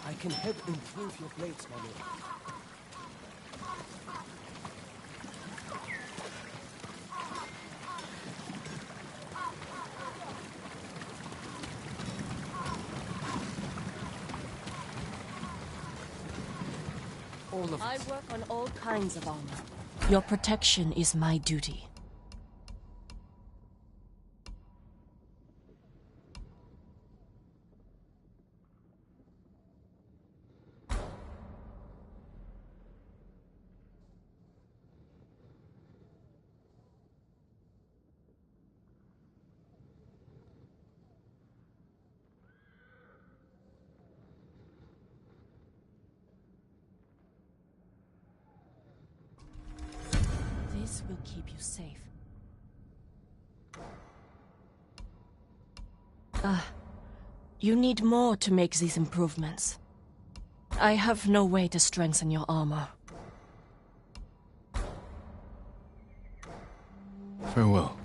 I can help improve your blades, my lord. All of I us. work on all kinds of armor. Your protection is my duty. This will keep you safe. You need more to make these improvements. I have no way to strengthen your armor. Farewell.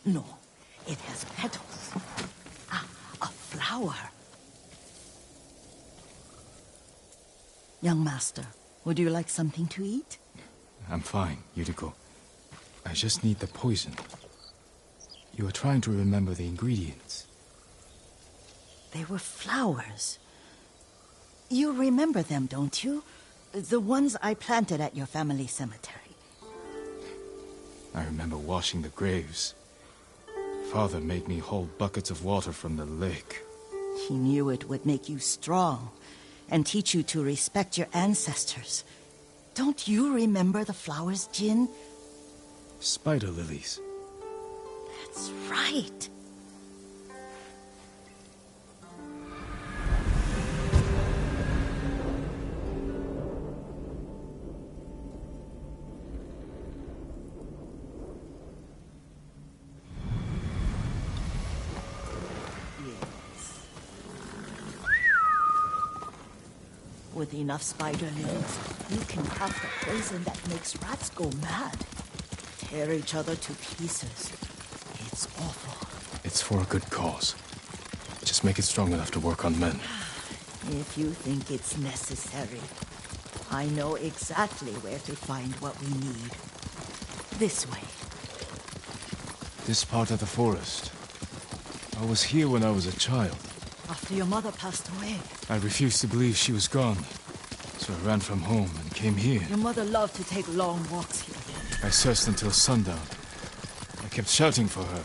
No, it has petals. Ah, a flower. Young master, would you like something to eat? I'm fine, Yuriko. I just need the poison. You are trying to remember the ingredients. They were flowers. You remember them, don't you? The ones I planted at your family cemetery. I remember washing the graves. Father made me hold buckets of water from the lake. He knew it would make you strong and teach you to respect your ancestors. Don't you remember the flowers, Jin? Spider lilies. That's right. With enough spider lilies, you can craft the poison that makes rats go mad. Tear each other to pieces. It's awful. It's for a good cause. Just make it strong enough to work on men. If you think it's necessary, I know exactly where to find what we need. This way. This part of the forest. I was here when I was a child. After your mother passed away. I refused to believe she was gone. So I ran from home and came here. Your mother loved to take long walks here. I searched until sundown. I kept shouting for her.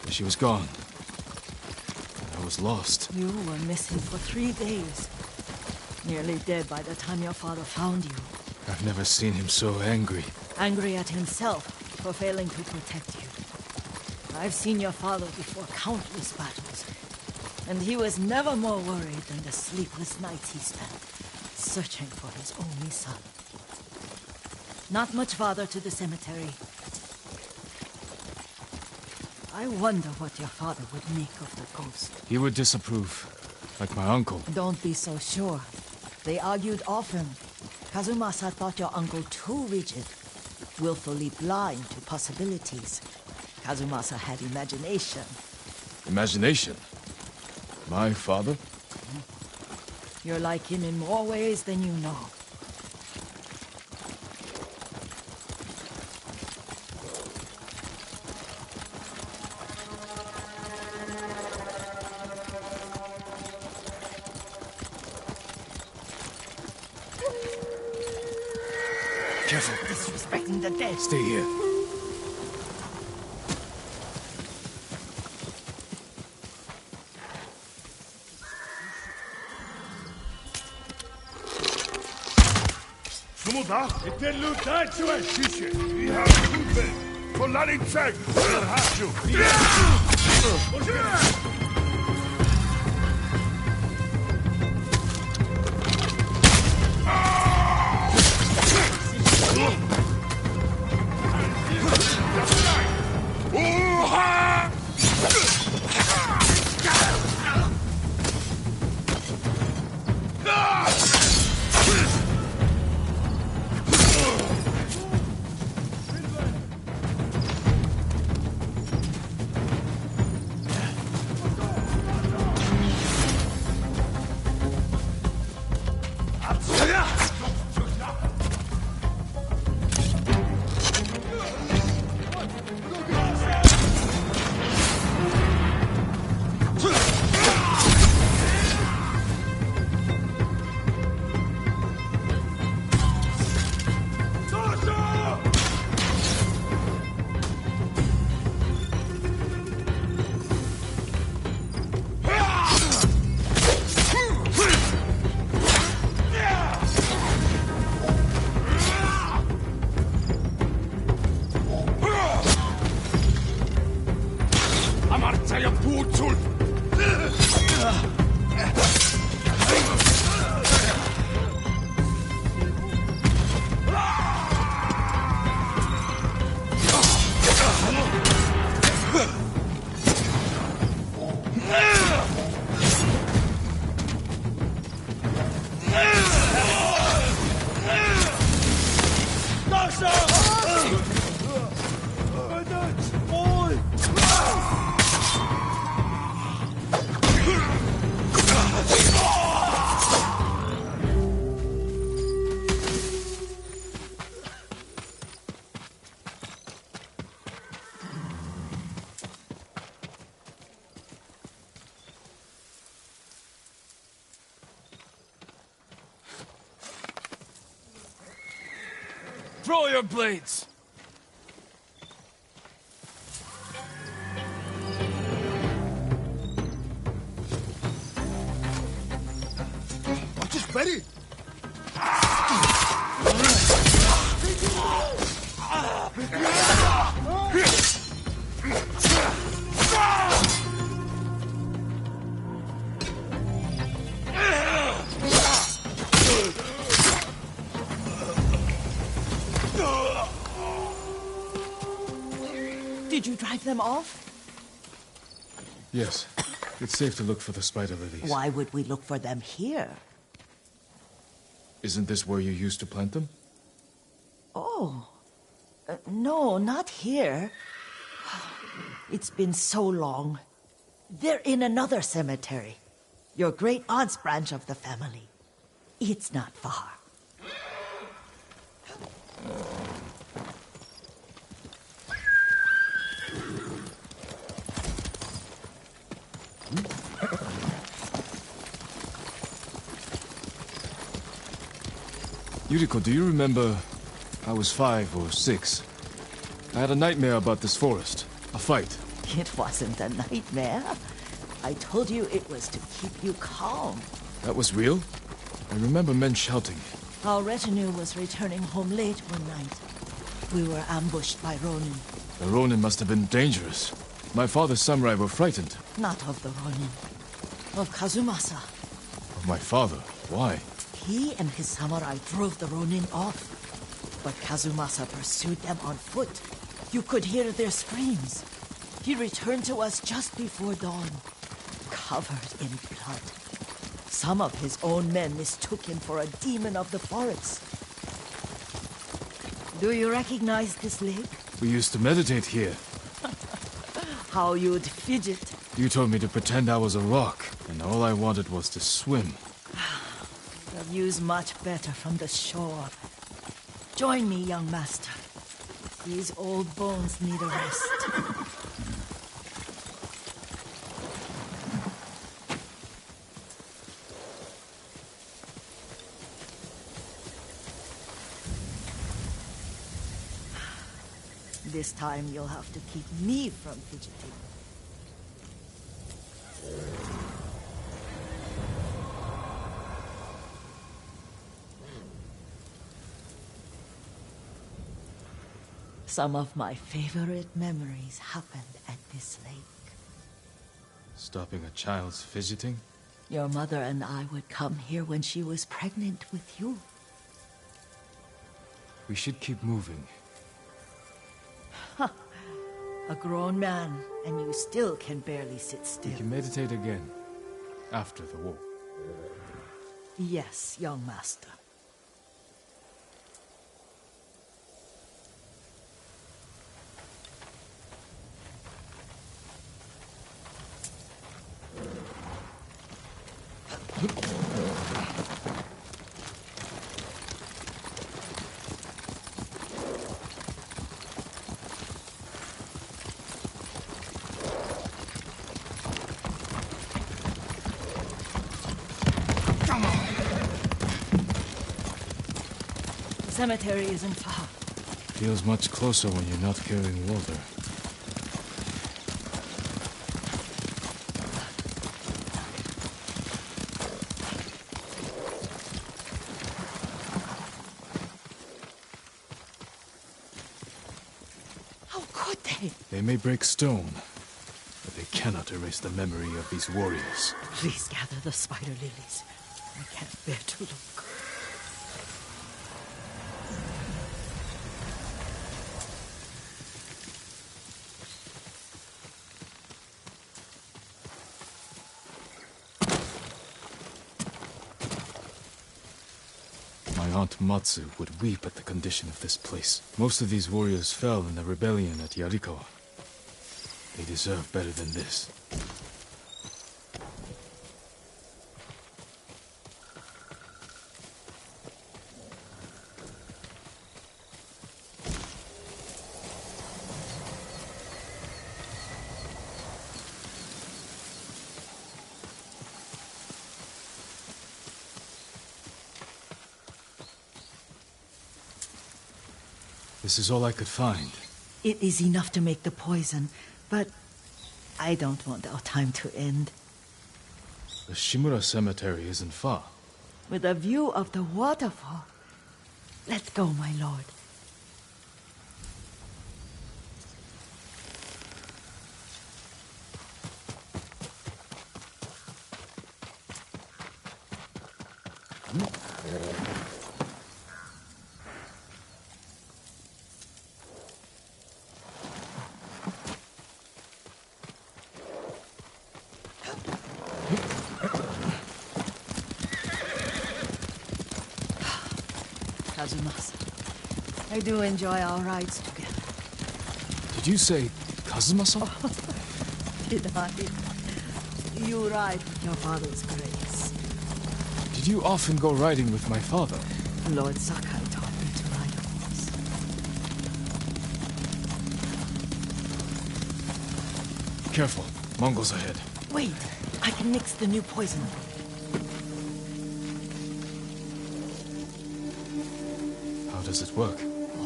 But she was gone. And I was lost. You were missing for 3 days. Nearly dead by the time your father found you. I've never seen him so angry. Angry at himself for failing to protect you. I've seen your father before countless battles. And he was never more worried than the sleepless nights he spent searching for his only son. Not much farther to the cemetery. I wonder what your father would make of the ghost. He would disapprove, like my uncle. Don't be so sure. They argued often. Kazumasa thought your uncle too rigid, willfully blind to possibilities. Kazumasa had imagination. Imagination? My father? You're like him in more ways than you know. Careful. Disrespecting the dead. Stay here. Throw your blades! Ready? Did you drive them off? Yes. It's safe to look for the spider lilies. Why would we look for them here? Isn't this where you used to plant them? Oh. No, not here. It's been so long. They're in another cemetery. Your great aunt's branch of the family. It's not far. Yuriko, do you remember? I was 5 or 6. I had a nightmare about this forest. A fight. It wasn't a nightmare. I told you it was to keep you calm. That was real? I remember men shouting. Our retinue was returning home late one night. We were ambushed by Ronin. The Ronin must have been dangerous. My father's samurai were frightened. Not of the Ronin. Of Kazumasa. Of my father? Why? He and his samurai drove the Ronin off. But Kazumasa pursued them on foot. You could hear their screams. He returned to us just before dawn, covered in blood. Some of his own men mistook him for a demon of the forest. Do you recognize this lake? We used to meditate here. How you'd fidget. You told me to pretend I was a rock, and all I wanted was to swim. The view's much better from the shore. Join me, young master. These old bones need a rest. This time you'll have to keep me from fidgeting. Some of my favorite memories happened at this lake. Stopping a child's fidgeting? Your mother and I would come here when she was pregnant with you. We should keep moving. A grown man, and you still can barely sit still. We can meditate again. After the war. Yes, young master. The cemetery isn't far. Feels much closer when you're not carrying water. How could they? They may break stone, but they cannot erase the memory of these warriors. Please gather the spider lilies. I can't bear to look. My Aunt Matsu would weep at the condition of this place. Most of these warriors fell in the rebellion at Yarikawa. They deserve better than this. This is all I could find. It is enough to make the poison, but I don't want our time to end. The Shimura cemetery isn't far. with a view of the waterfall. Let's go, my lord. Kazumasa, I do enjoy our rides together. Did you say Kazuma-san? Did I? You ride with your father's grace. Did you often go riding with my father? Lord Sakai taught me to ride a horse. Careful, Mongols ahead. Wait, I can mix the new poison. How does it work?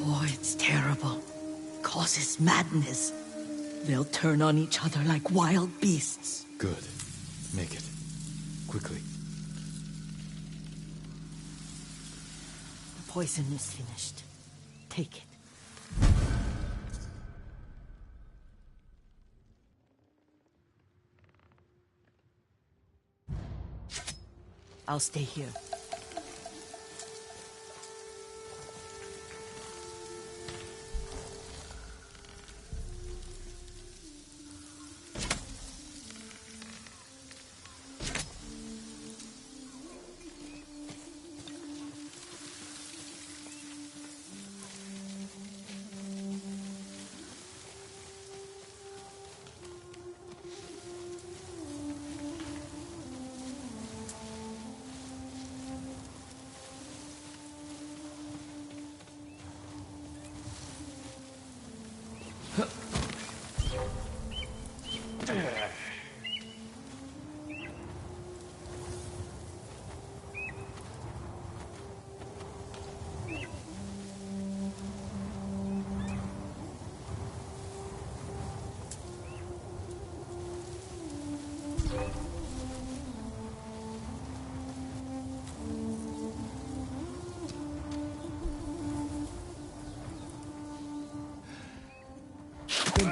Oh, it's terrible. Causes madness. They'll turn on each other like wild beasts. Good. Make it. Quickly. The poison is finished. Take it. I'll stay here.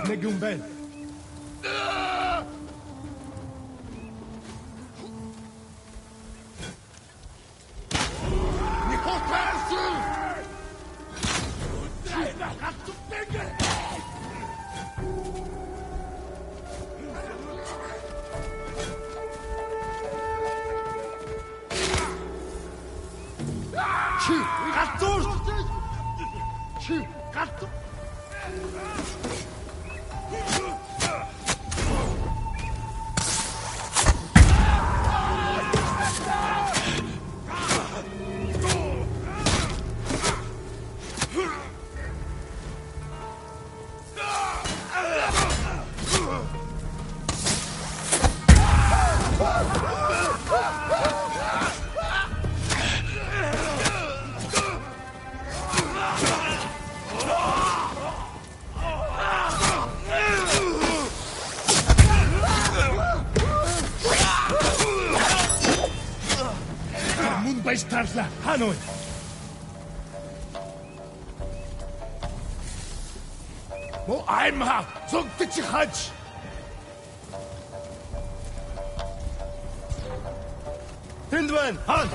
Negumbel. Tarsla, Hanoi. Mo aimha, zogtich haj. Hindwan, Han.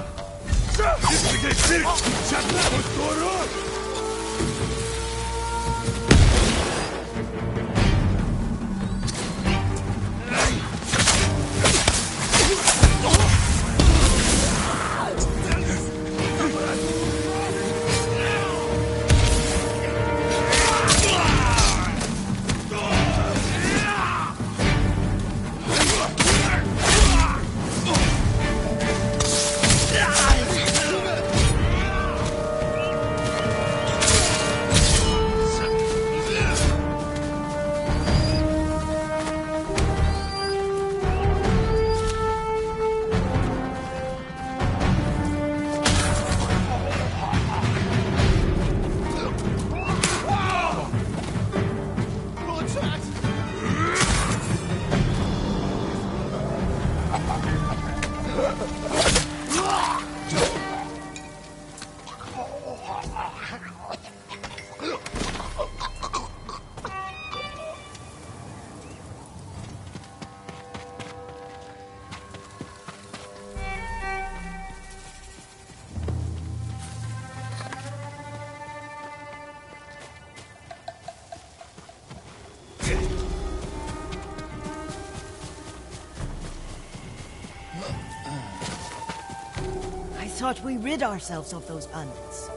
I thought we rid ourselves of those bandits.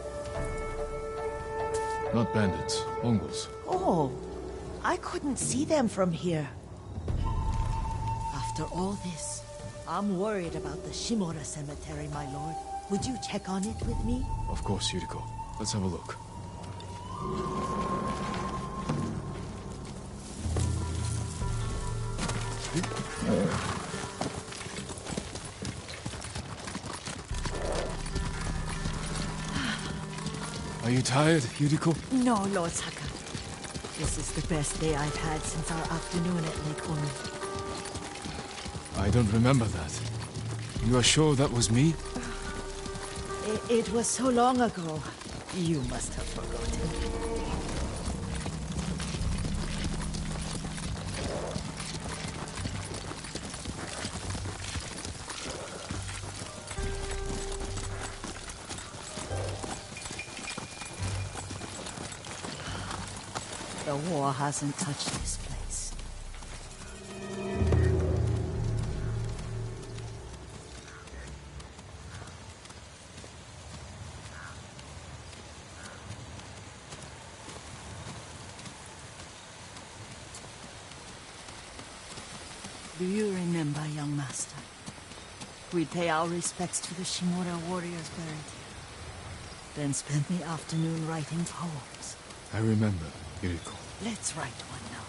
Not bandits, Mongols. Oh, I couldn't see them from here. After all this, I'm worried about the Shimura cemetery, my lord. Would you check on it with me? Of course, Yuriko. Let's have a look. Are you tired, Yuriko? No, Lord Saka. This is the best day I've had since our afternoon at Lake Onu. I don't remember that. You are sure that was me? It was so long ago. You must have forgotten. The war hasn't touched this place. Do you remember, young master? We'd pay our respects to the Shimura warriors buried here. Then spend the afternoon writing poems. I remember, Yuriko. Let's write one now.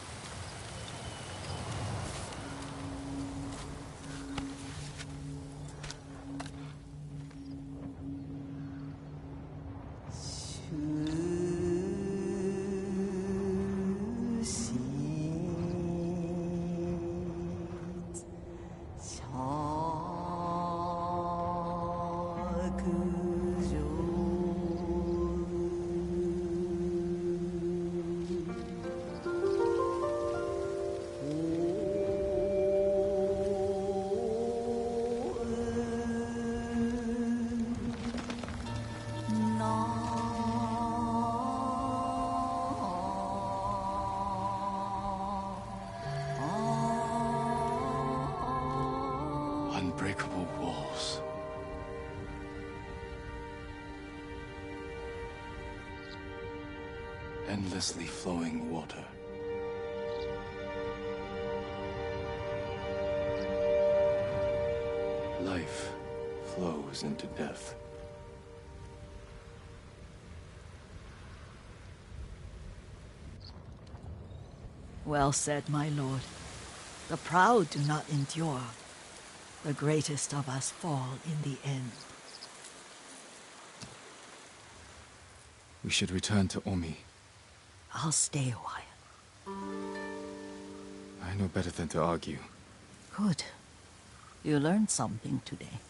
Unbreakable walls. Endlessly flowing water. Life flows into death. Well said, my lord. The proud do not endure. The greatest of us fall in the end. We should return to Omi. I'll stay a while. I know better than to argue. Good. You learned something today.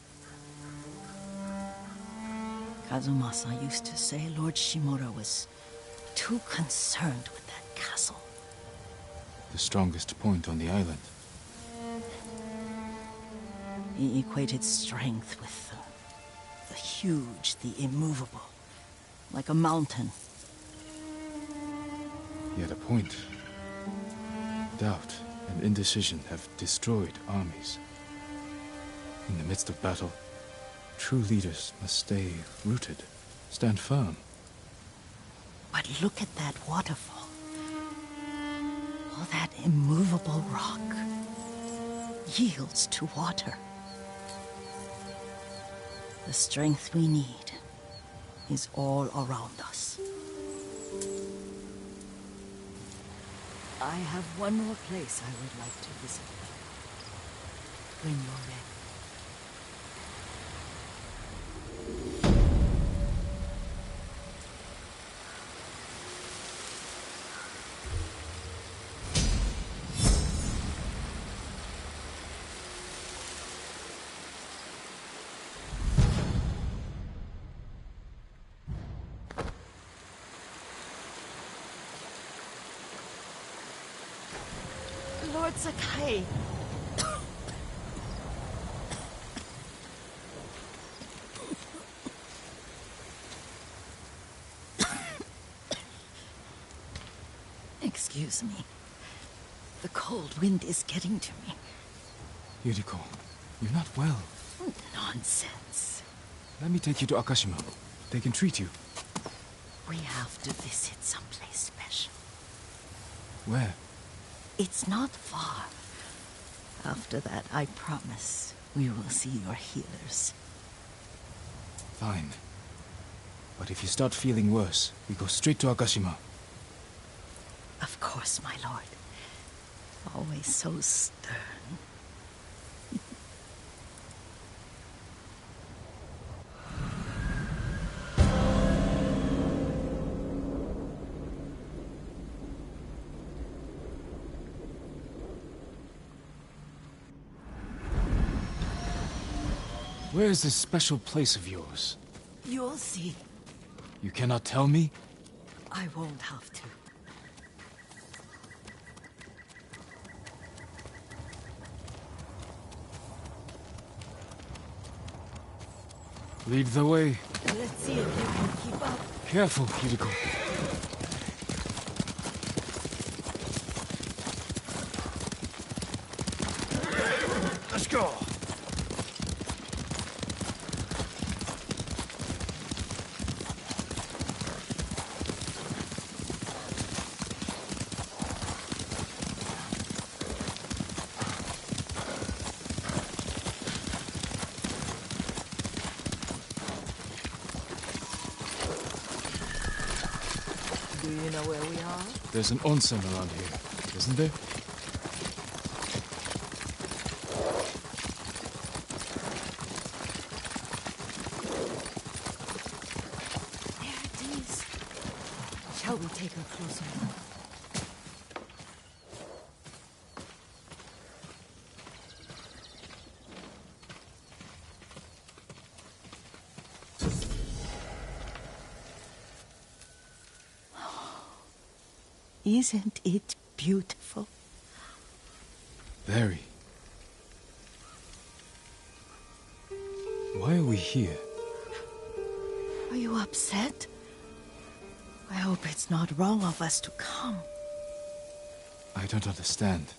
Kazumasa used to say Lord Shimura was too concerned with that castle. The strongest point on the island. He equated strength with the huge, the immovable, like a mountain. He had a point. Doubt and indecision have destroyed armies. In the midst of battle, true leaders must stay rooted, stand firm. But look at that waterfall. All that immovable rock yields to water. The strength we need is all around us. I have one more place I would like to visit. When you're ready. Lord Sakai. Excuse me. The cold wind is getting to me. Yuriko, you're not well. Nonsense. Let me take you to Akashima. They can treat you. We have to visit someplace special. Where? It's not far. After that, I promise, we will see your healers. Fine. But if you start feeling worse, we go straight to Akashima. Of course, my lord. Always so stern. Where is this special place of yours? You'll see. You cannot tell me? I won't have to. Lead the way. Let's see if you can keep up. Careful, Yuriko. Let's go. Do you know where we are? There's an onsen around here, isn't there? There it is. Shall we take a closer look? Isn't it beautiful? Very. Why are we here? Are you upset? I hope it's not wrong of us to come. I don't understand.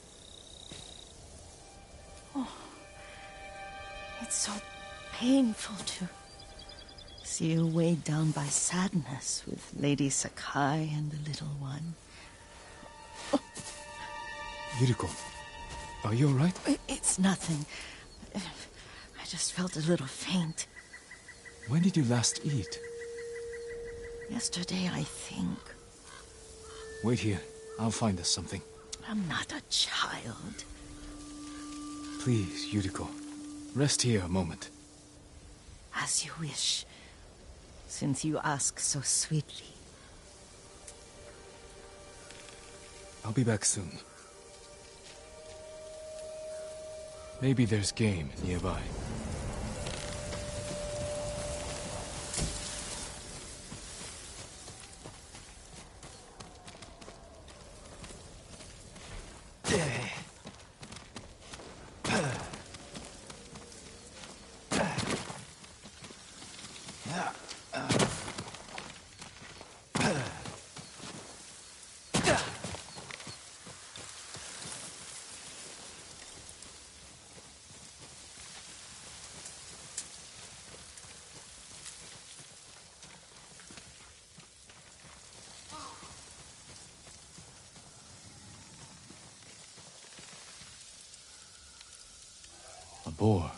It's so painful to see you weighed down by sadness with Lady Sakai and the little one. Yuriko, are you alright? It's nothing. I just felt a little faint. When did you last eat? Yesterday, I think. Wait here. I'll find us something. I'm not a child. Please, Yuriko. Rest here a moment. As you wish, since you ask so sweetly. I'll be back soon. Maybe there's game nearby. A boar.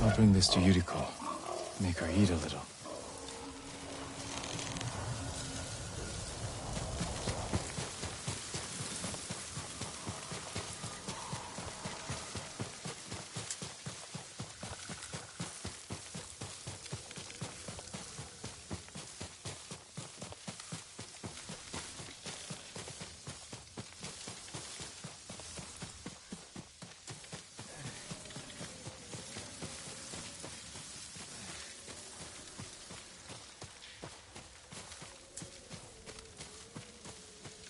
I'll bring this to Yuriko. Make her eat a little.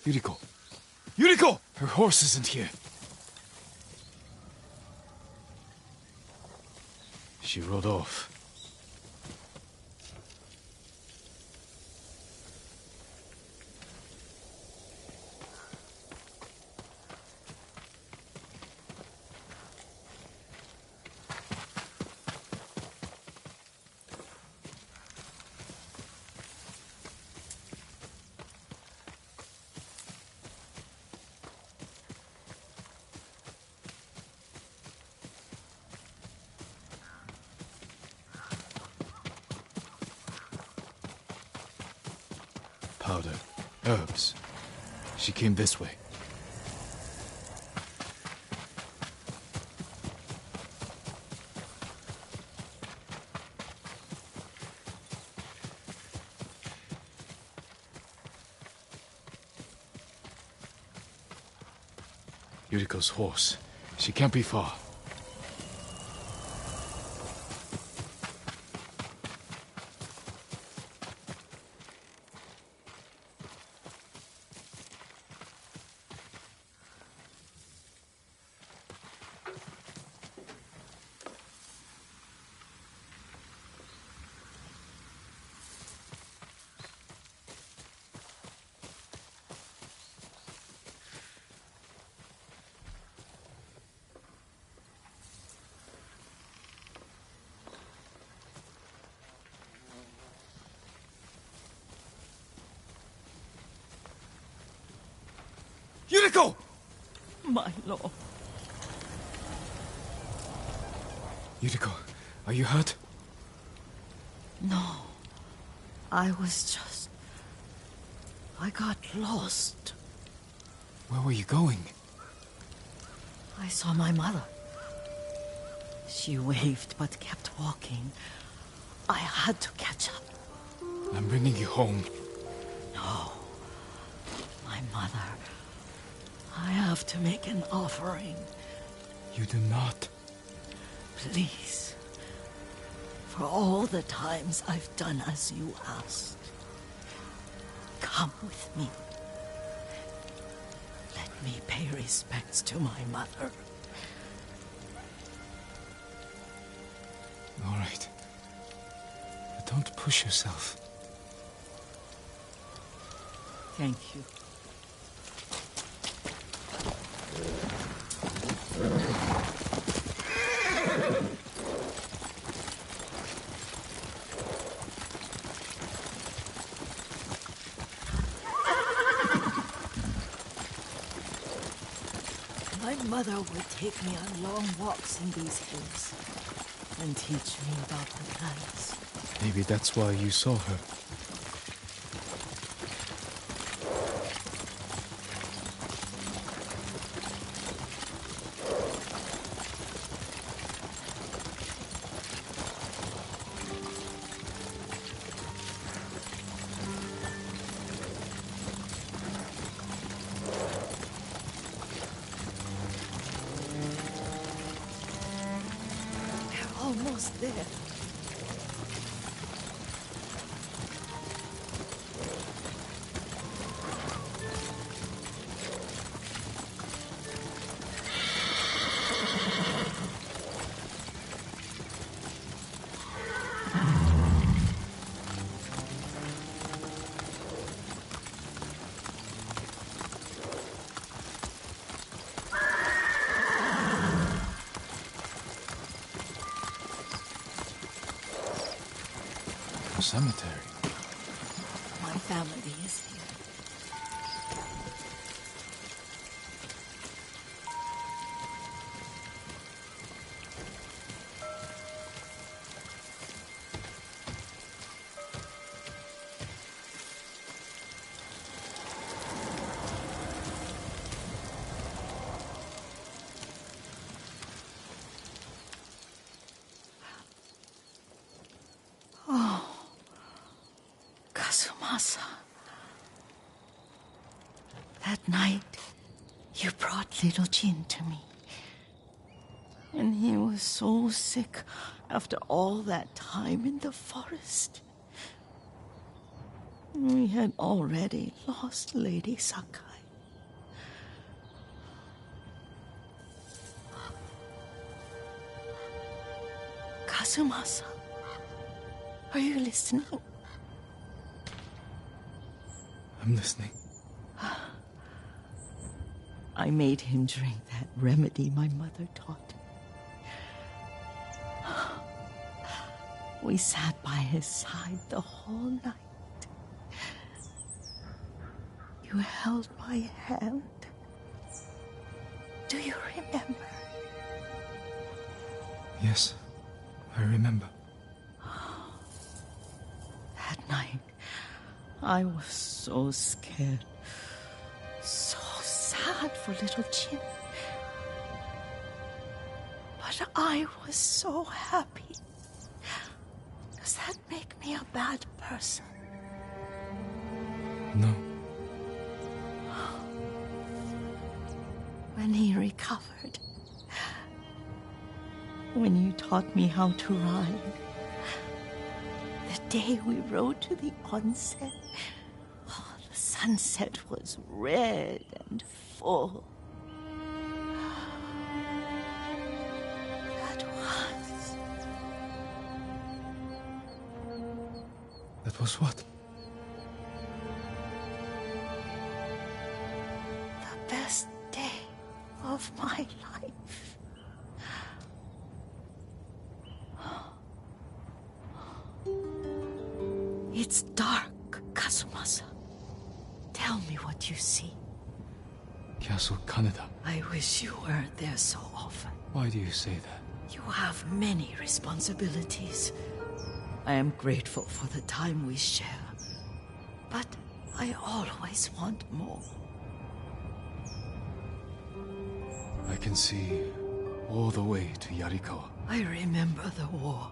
Yuriko! Yuriko! Her horse isn't here. She rode off. Powder. Herbs. She came this way. Yuriko's horse. She can't be far. Yuriko! My lord. Yuriko, are you hurt? No. I got lost. Where were you going? I saw my mother. She waved but kept walking. I had to catch up. I'm bringing you home. No. My mother. I have to make an offering. You do not. Please. For all the times I've done as you asked. Come with me. Let me pay respects to my mother. All right. But don't push yourself. Thank you. My mother would take me on long walks in these hills and teach me about the plants. Maybe that's why you saw her. Almost there. Cemetery. My family is here. Kazumasa. That night, you brought little Jin to me. And he was so sick after all that time in the forest. We had already lost Lady Sakai. Kazumasa, are you listening? I'm listening. I made him drink that remedy my mother taught him. We sat by his side the whole night. You held my hand. Do you remember? Yes, I remember. That night, I was so scared. So sad for little Jin. But I was so happy. Does that make me a bad person? No. When he recovered, when you taught me how to ride, the day we rode to the onsen, oh, the sunset was red and full. That was what? The best day of my life. It's dark, Kazumasa. Tell me what you see. Castle Kaneda. I wish you weren't there so often. Why do you say that? You have many responsibilities. I am grateful for the time we share, but I always want more. I can see all the way to Yarikawa. I remember the war.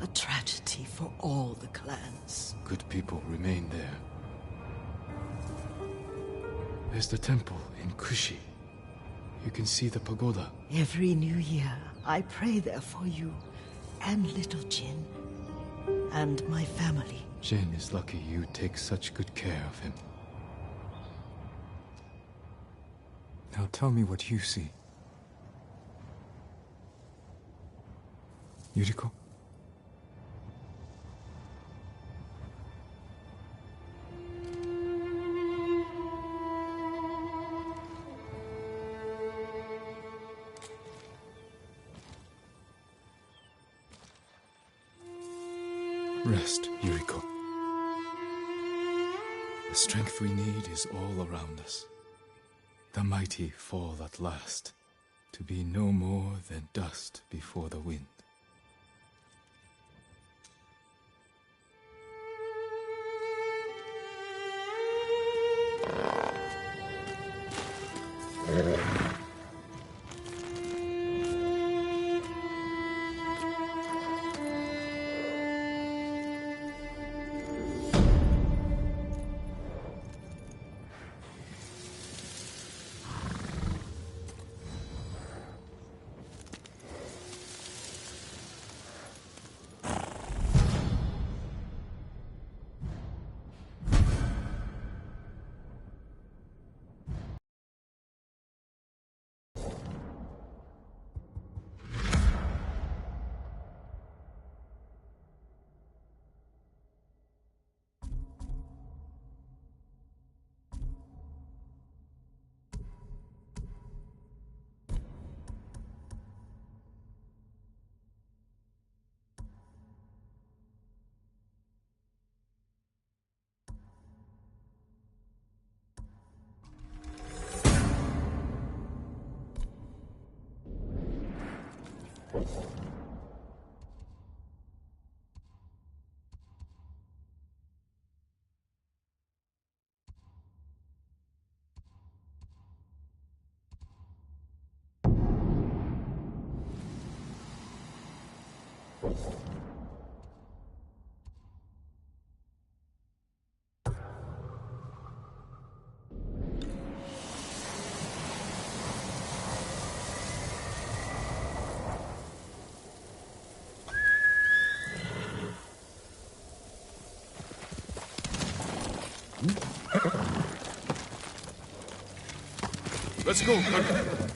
A tragedy for all the clans. Good people remain there. There's the temple in Kushi. You can see the pagoda. Every new year, I pray there for you and little Jin and my family. Jin is lucky you take such good care of him. Now tell me what you see. Yuriko? Rest, Yuriko. The strength we need is all around us. The mighty fall at last, to be no more than dust before the wind. Let's go, Colonel.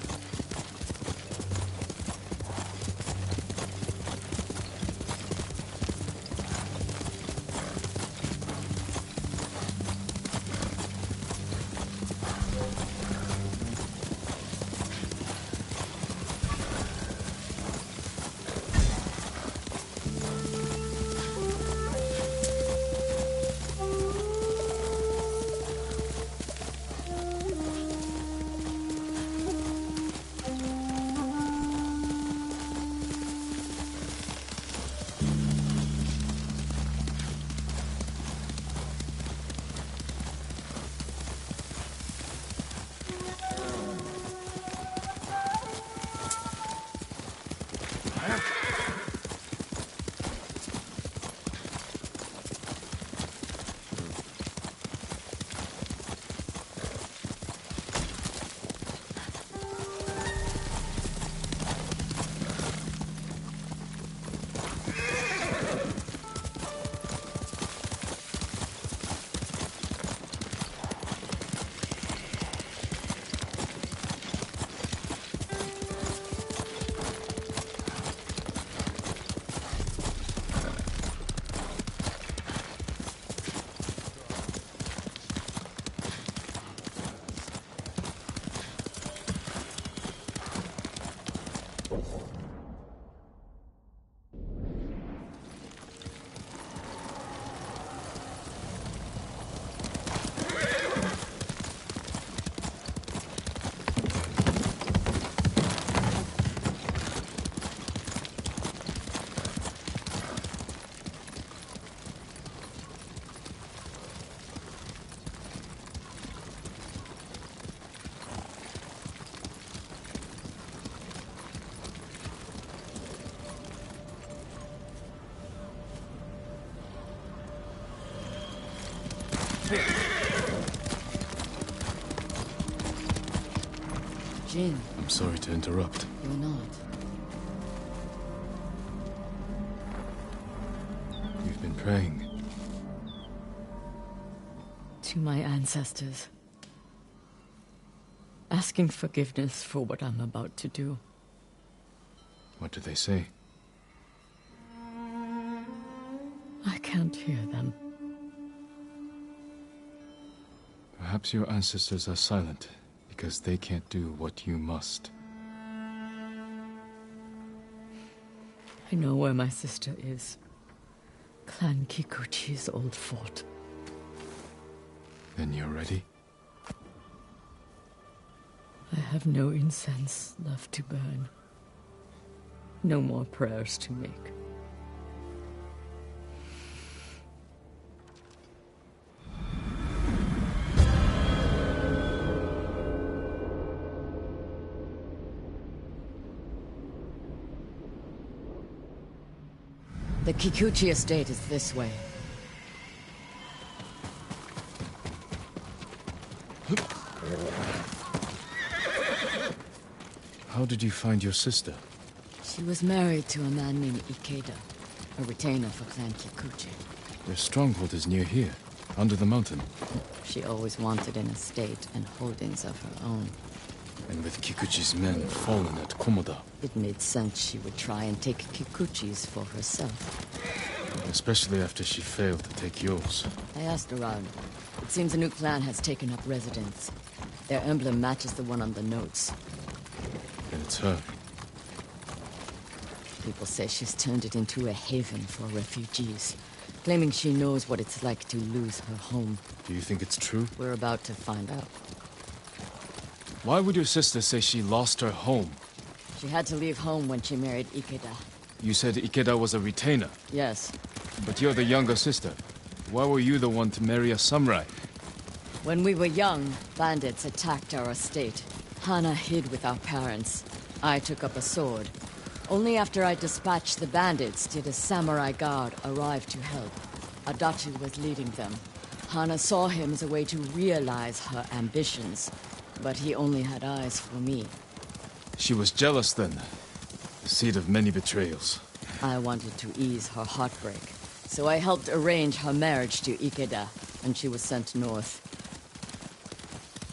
Jin, I'm sorry to interrupt. you're not. You've been praying. To my ancestors. Asking forgiveness for what I'm about to do. What do they say? I can't hear them. Perhaps your ancestors are silent because they can't do what you must. I know where my sister is. Clan Kikuchi's old fort. Then you're ready? I have no incense left to burn. No more prayers to make. The Kikuchi estate is this way. How did you find your sister? She was married to a man named Ikeda, a retainer for Clan Kikuchi. Their stronghold is near here, under the mountain. She always wanted an estate and holdings of her own. And with Kikuchi's men fallen at Komoda. It made sense she would try and take Kikuchi's for herself. Especially after she failed to take yours. I asked around. It seems a new clan has taken up residence. Their emblem matches the one on the notes. Then it's her. People say she's turned it into a haven for refugees, claiming she knows what it's like to lose her home. Do you think it's true? We're about to find out. Why would your sister say she lost her home? She had to leave home when she married Ikeda. You said Ikeda was a retainer, Yes. but you're the younger sister. Why were you the one to marry a samurai? When we were young, bandits attacked our estate. Hana hid with our parents. I took up a sword. Only after I dispatched the bandits did a samurai guard arrive to help. Adachi was leading them. Hana saw him as a way to realize her ambitions, but he only had eyes for me. She was jealous then. The seed of many betrayals. I wanted to ease her heartbreak, So I helped arrange her marriage to Ikeda, and she was sent north.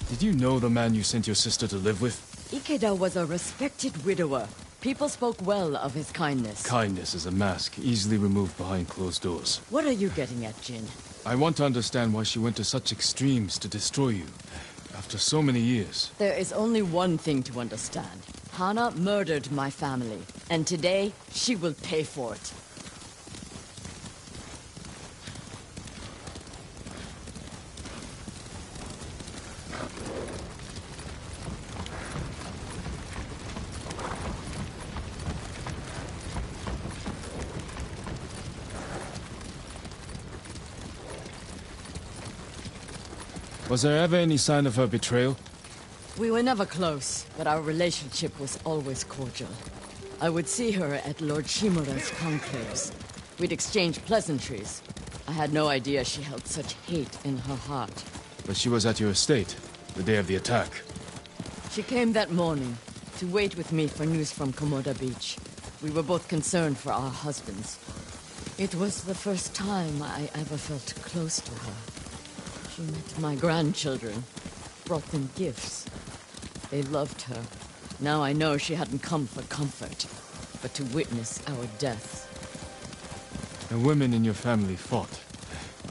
Did you know the man you sent your sister to live with? Ikeda was a respected widower. People spoke well of his kindness. Kindness is a mask, easily removed behind closed doors. What are you getting at, Jin? I want to understand why she went to such extremes to destroy you. After so many years. There is only one thing to understand. Hana murdered my family, and today she will pay for it. Was there ever any sign of her betrayal? We were never close, but our relationship was always cordial. I would see her at Lord Shimura's conclaves. We'd exchange pleasantries. I had no idea she held such hate in her heart. But she was at your estate, the day of the attack. She came that morning to wait with me for news from Komoda Beach. We were both concerned for our husbands. It was the first time I ever felt close to her. She met my grandchildren, brought them gifts. They loved her. Now I know she hadn't come for comfort, but to witness our deaths. The women in your family fought.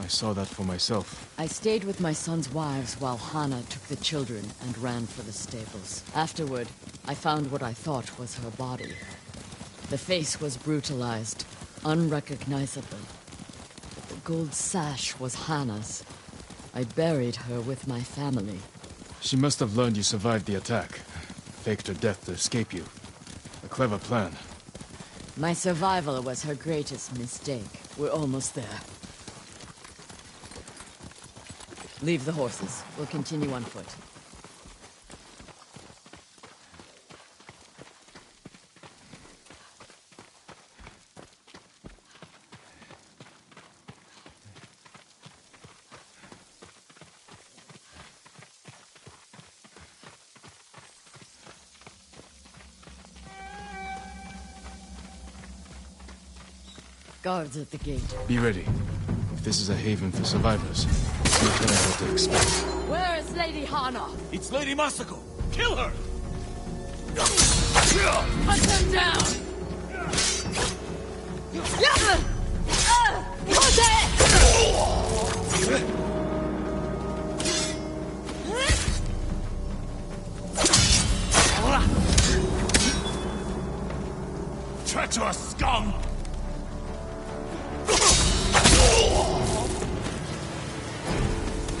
I saw that for myself. I stayed with my son's wives while Hana took the children and ran for the stables. Afterward, I found what I thought was her body. The face was brutalized, unrecognizable. The gold sash was Hana's. I buried her with my family. She must have learned you survived the attack. Faked her death to escape you. A clever plan. My survival was her greatest mistake. We're almost there. Leave the horses. We'll continue on foot. Guards at the gate. Be ready. If this is a haven for survivors, you know what to expect. Where is Lady Hana? It's Lady Masako! Kill her! Hunt them down! Treacherous scum!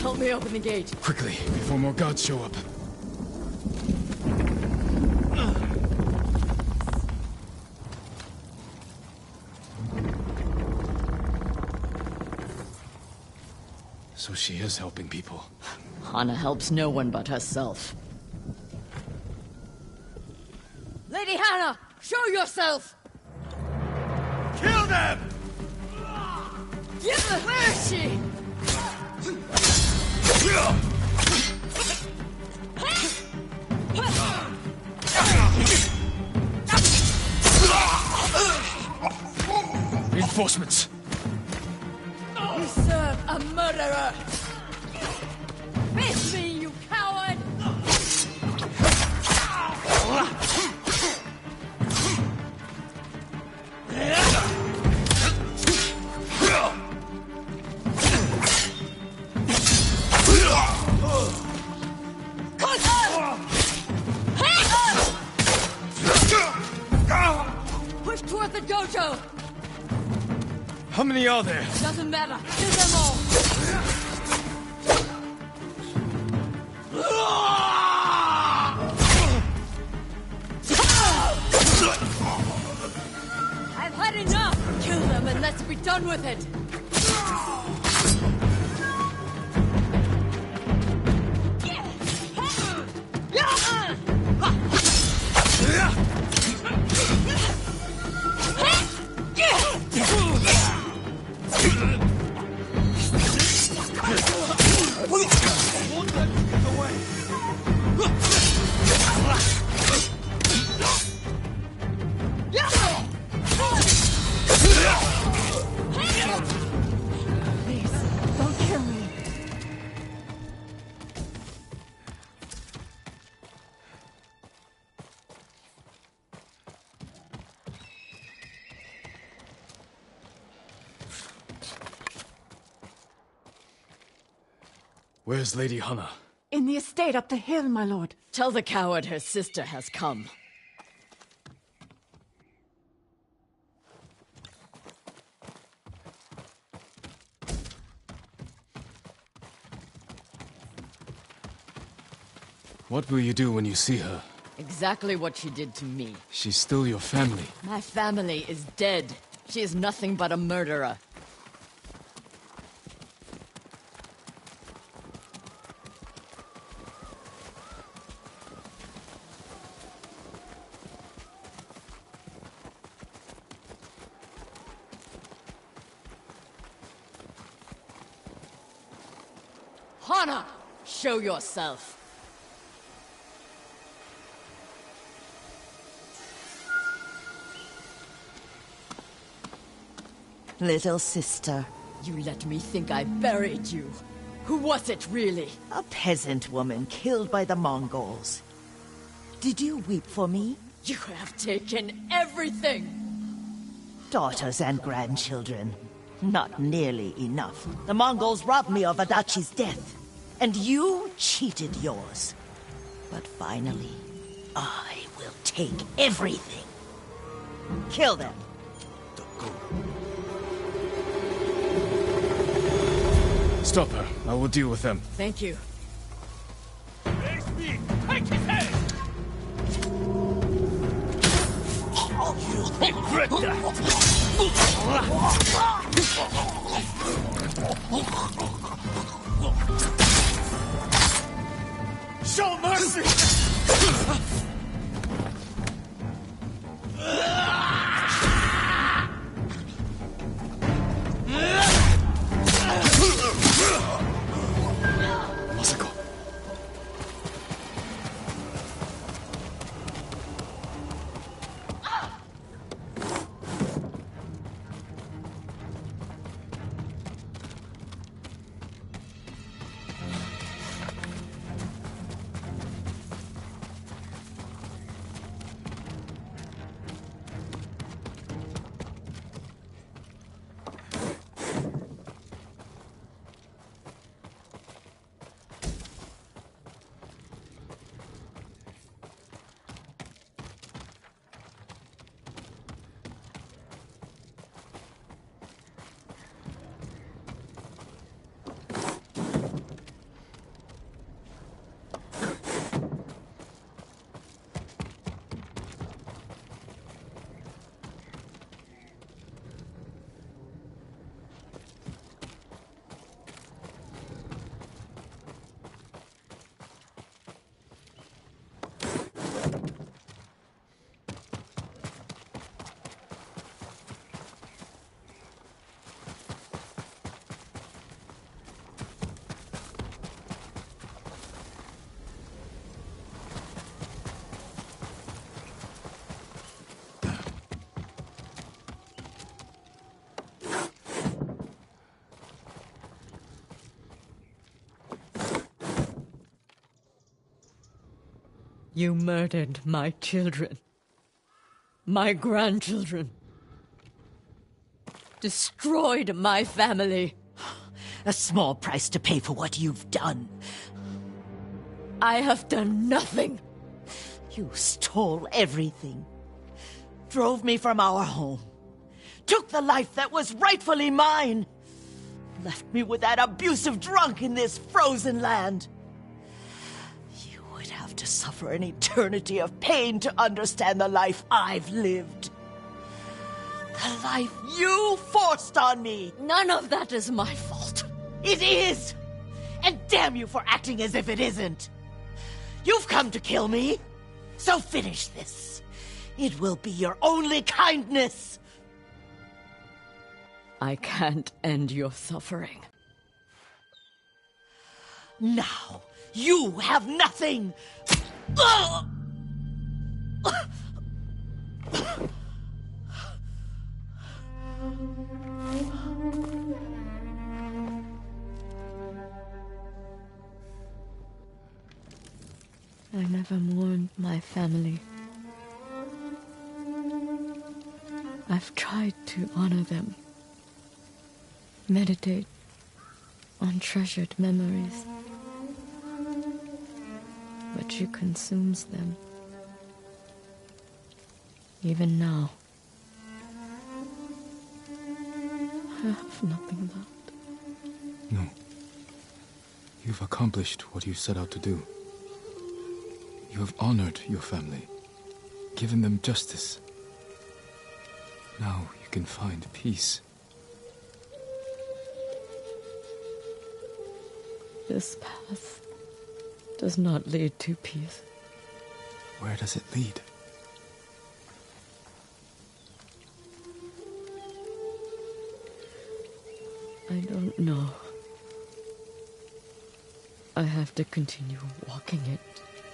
Help me open the gate. Quickly, before more guards show up. So she is helping people. Hana helps no one but herself. Lady Hana, show yourself! Kill them! Where is she? Reinforcements! You serve a murderer! Face me, you coward! Push toward the dojo! How many are there? Doesn't matter. Kill them all! I've had enough! Kill them and let's be done with it! Where's Lady Hannah? In the estate up the hill, my lord. Tell the coward her sister has come. What will you do when you see her? Exactly what she did to me. She's still your family. My family is dead. She is nothing but a murderer. Hana! Show yourself! Little sister. You let me think I buried you. Who was it, really? A peasant woman killed by the Mongols. Did you weep for me? You have taken everything! Daughters and grandchildren. Not nearly enough. The Mongols robbed me of Adachi's death. And you cheated yours. But finally, I will take everything. Kill them. Stop her. I will deal with them. Thank you. Face me! Take his head! You regret that! Show mercy! Masako. You murdered my children. My grandchildren. Destroyed my family. A small price to pay for what you've done. I have done nothing. You stole everything. Drove me from our home. Took the life that was rightfully mine. Left me with that abusive drunk in this frozen land. You would have to suffer an eternity of pain to understand the life I've lived. The life you forced on me. None of that is my fault. It is! And damn you for acting as if it isn't. You've come to kill me, so finish this. It will be your only kindness. I can't end your suffering. Now, you have nothing! I never mourned my family. I've tried to honor them, meditate on treasured memories. virtue consumes them. Even now, I have nothing left. No. You've accomplished what you set out to do. You have honored your family, given them justice. Now you can find peace. This path does not lead to peace. Where does it lead? I don't know. I have to continue walking it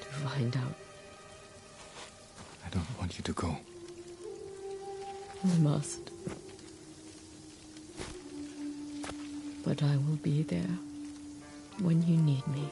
to find out. I don't want you to go. I must. But I will be there when you need me.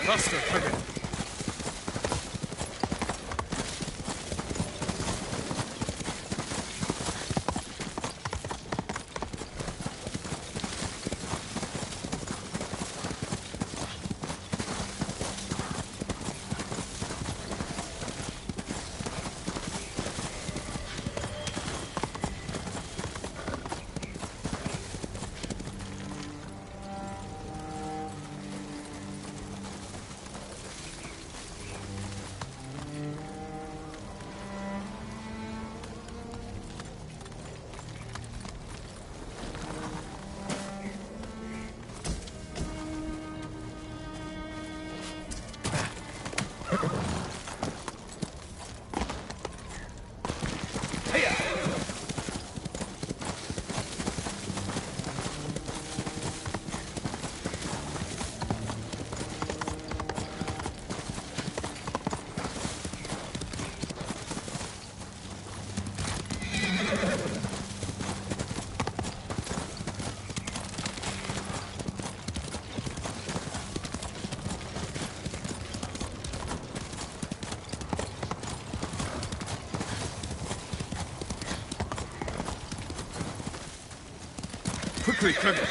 Faster, quicker. Quickly, quicker.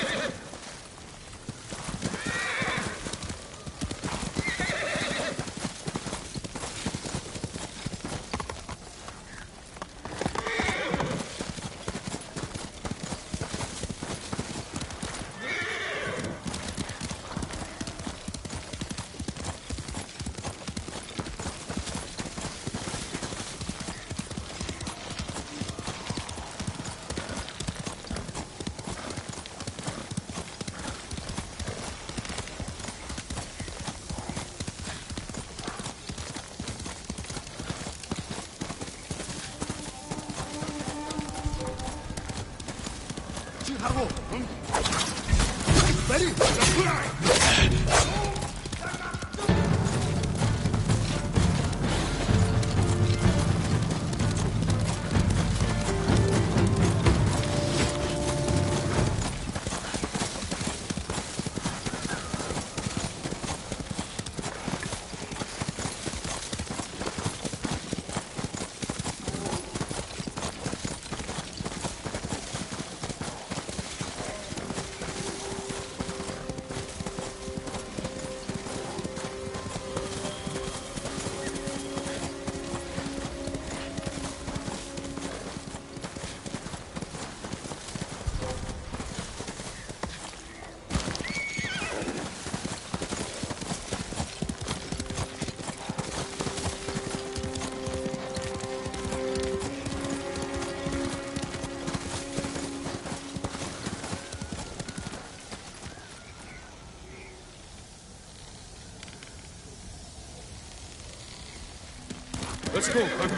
Let's go, Kage.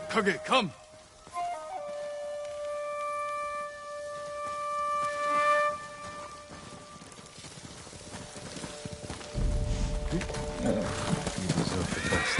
Kage, come! You deserve the best.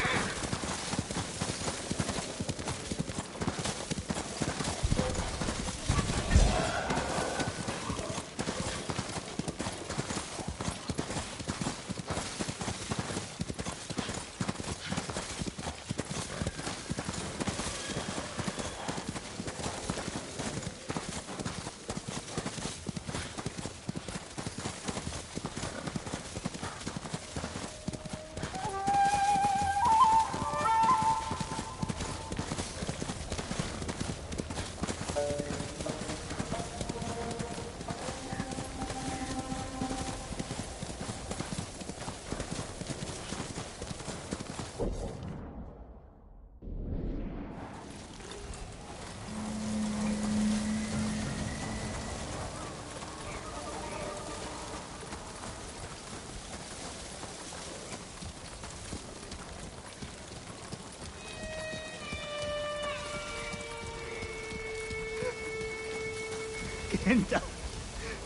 Kenta,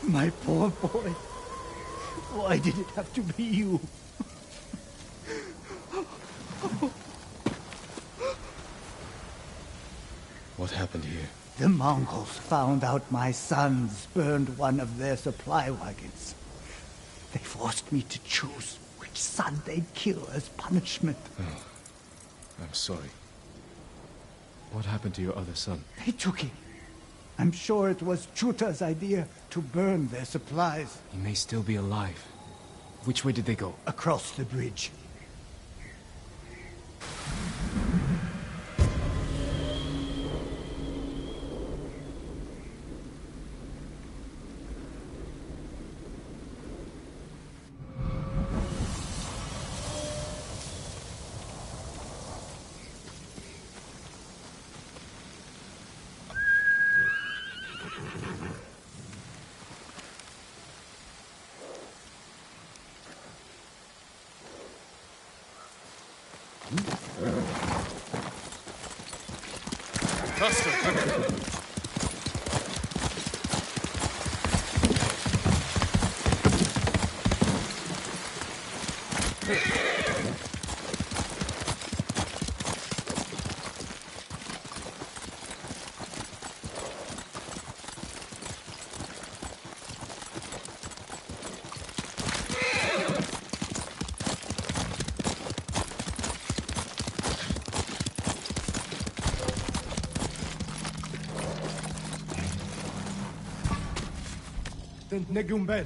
my poor boy. Why did it have to be you? What happened here? The Mongols found out my sons burned one of their supply wagons. They forced me to choose which son they'd kill as punishment. Oh, I'm sorry. What happened to your other son? They took him. I'm sure it was Chuta's idea to burn their supplies. He may still be alive. Which way did they go? Across the bridge. Faster, Kage! Negumbel.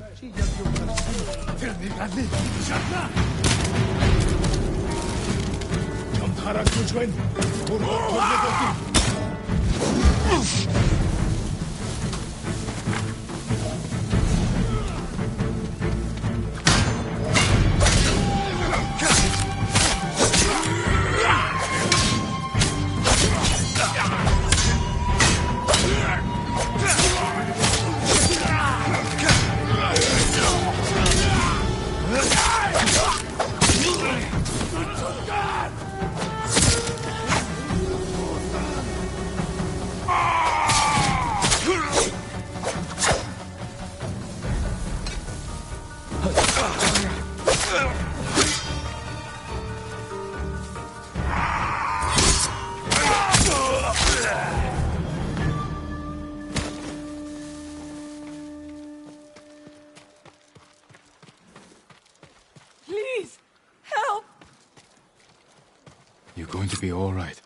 You're going to be all right.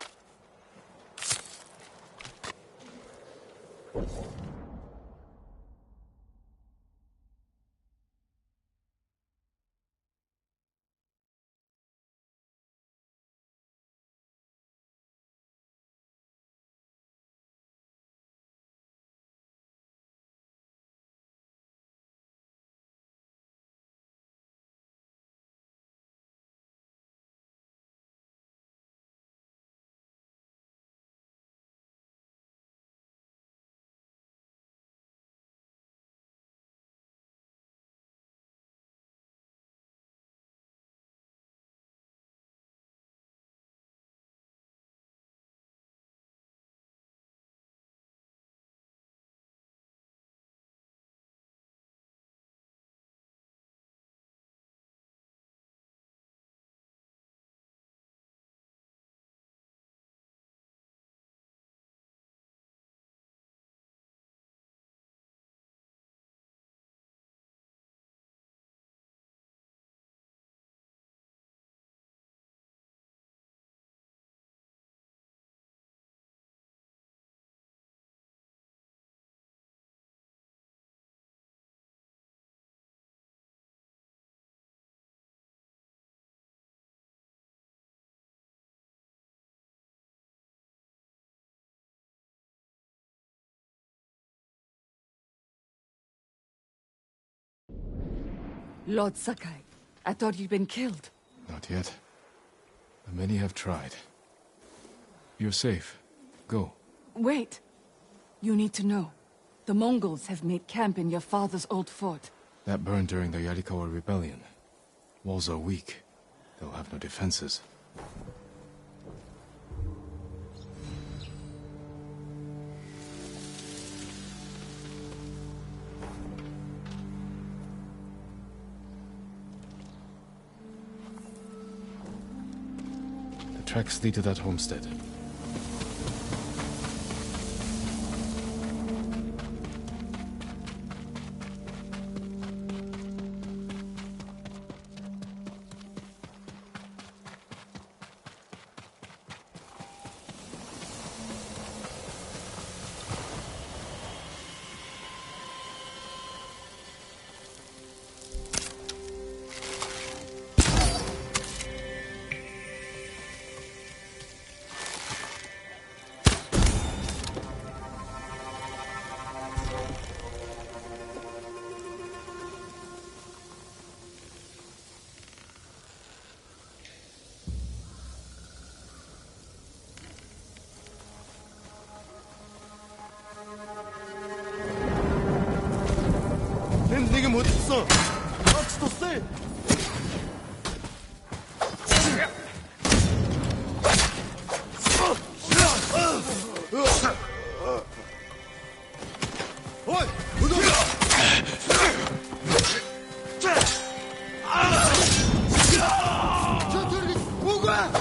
Lord Sakai, I thought you'd been killed. Not yet. But many have tried. You're safe. Go. Wait. You need to know. The Mongols have made camp in your father's old fort. That burned during the Yarikawa rebellion. Walls are weak. They'll have no defenses. The tracks lead to that homestead. 내게 못 있어. 아치도 세. 어이, 저들이 뭐가?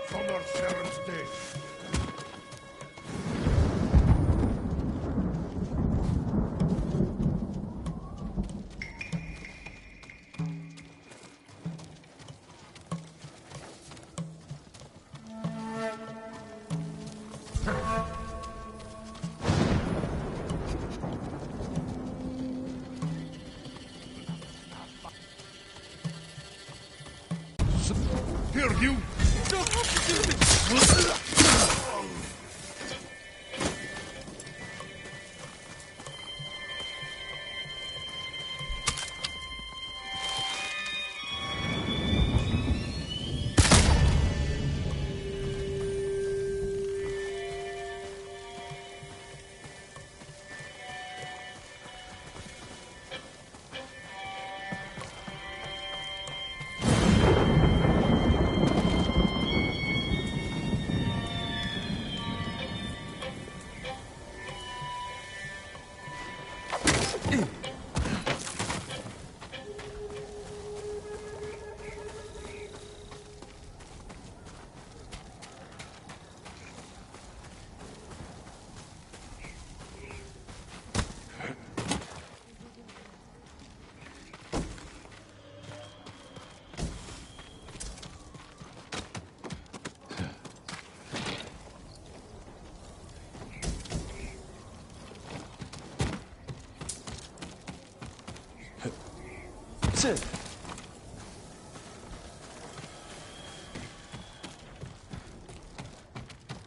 From our seventh day. Here, you! Don't have to do this!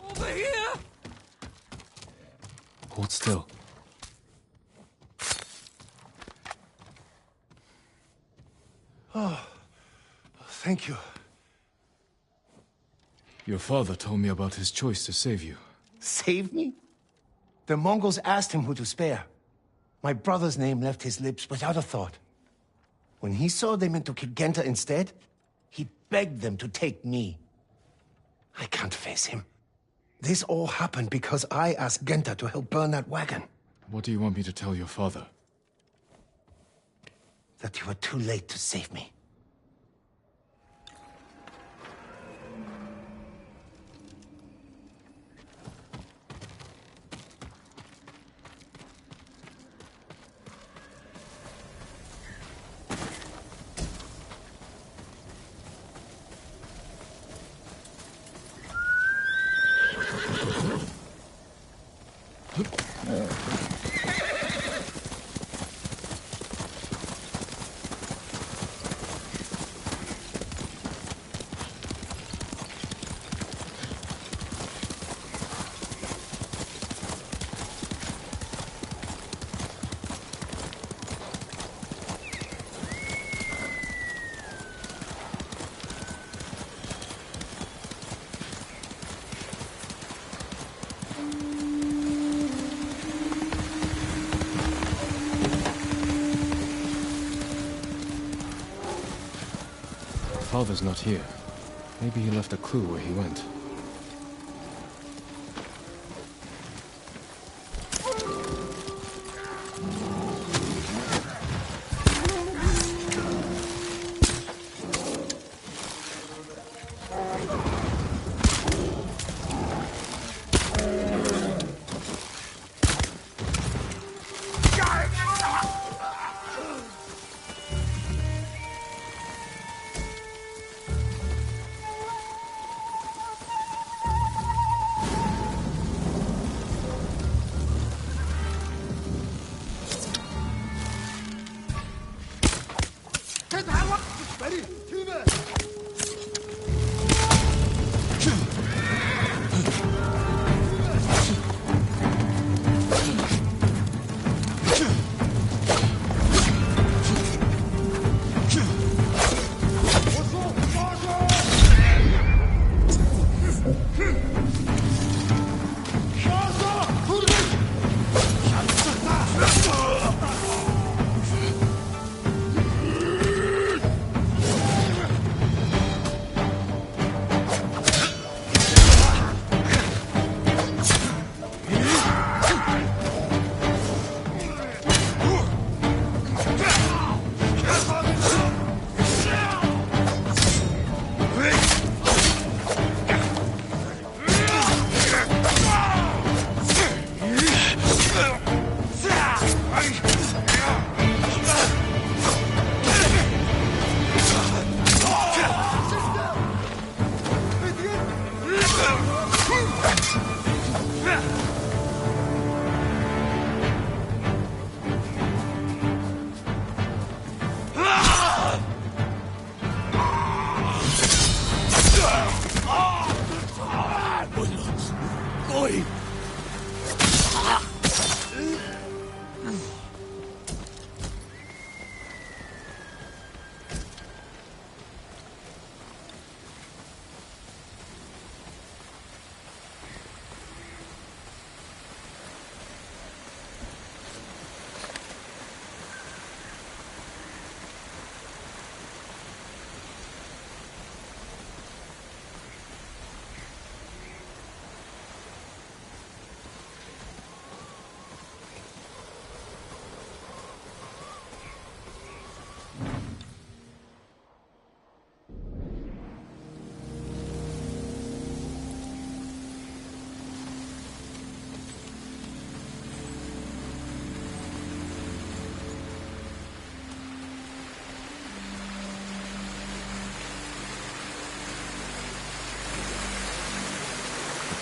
Over here! Hold still. Thank you. Your father told me about his choice to save you. Save me? The Mongols asked him who to spare. My brother's name left his lips without a thought. When he saw they meant to kill Genta instead, he begged them to take me. I can't face him. This all happened because I asked Genta to help burn that wagon. What do you want me to tell your father? That you were too late to save me. Father's not here. Maybe he left a clue where he went.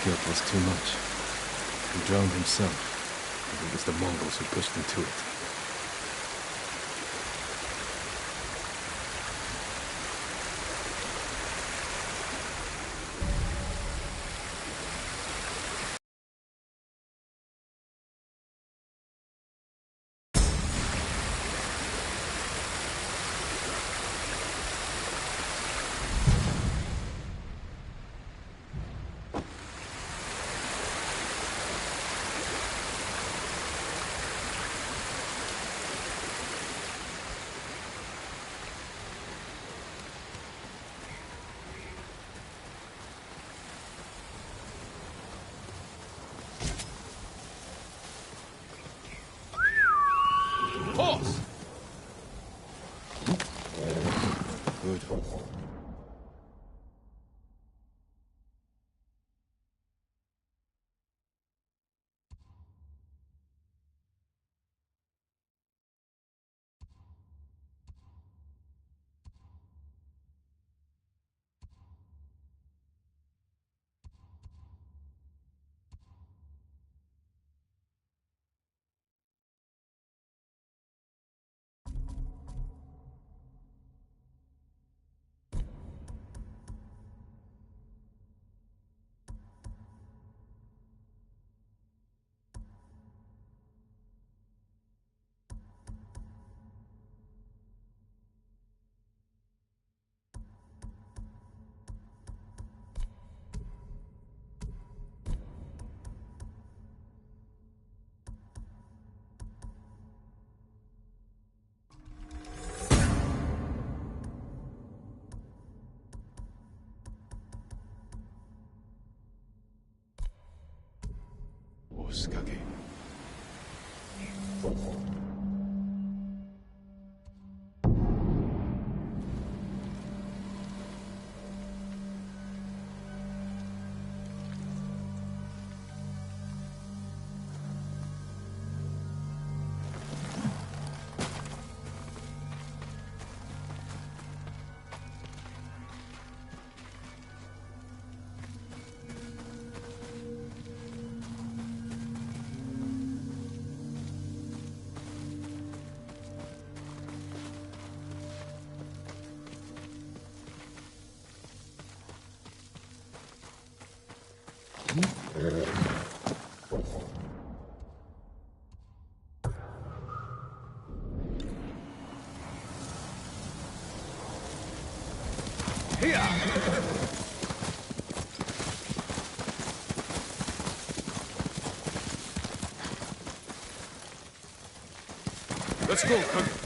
Guilt was too much. He drowned himself, and it was the Mongols who pushed him to it. yours, Kage. Let's go, Kage.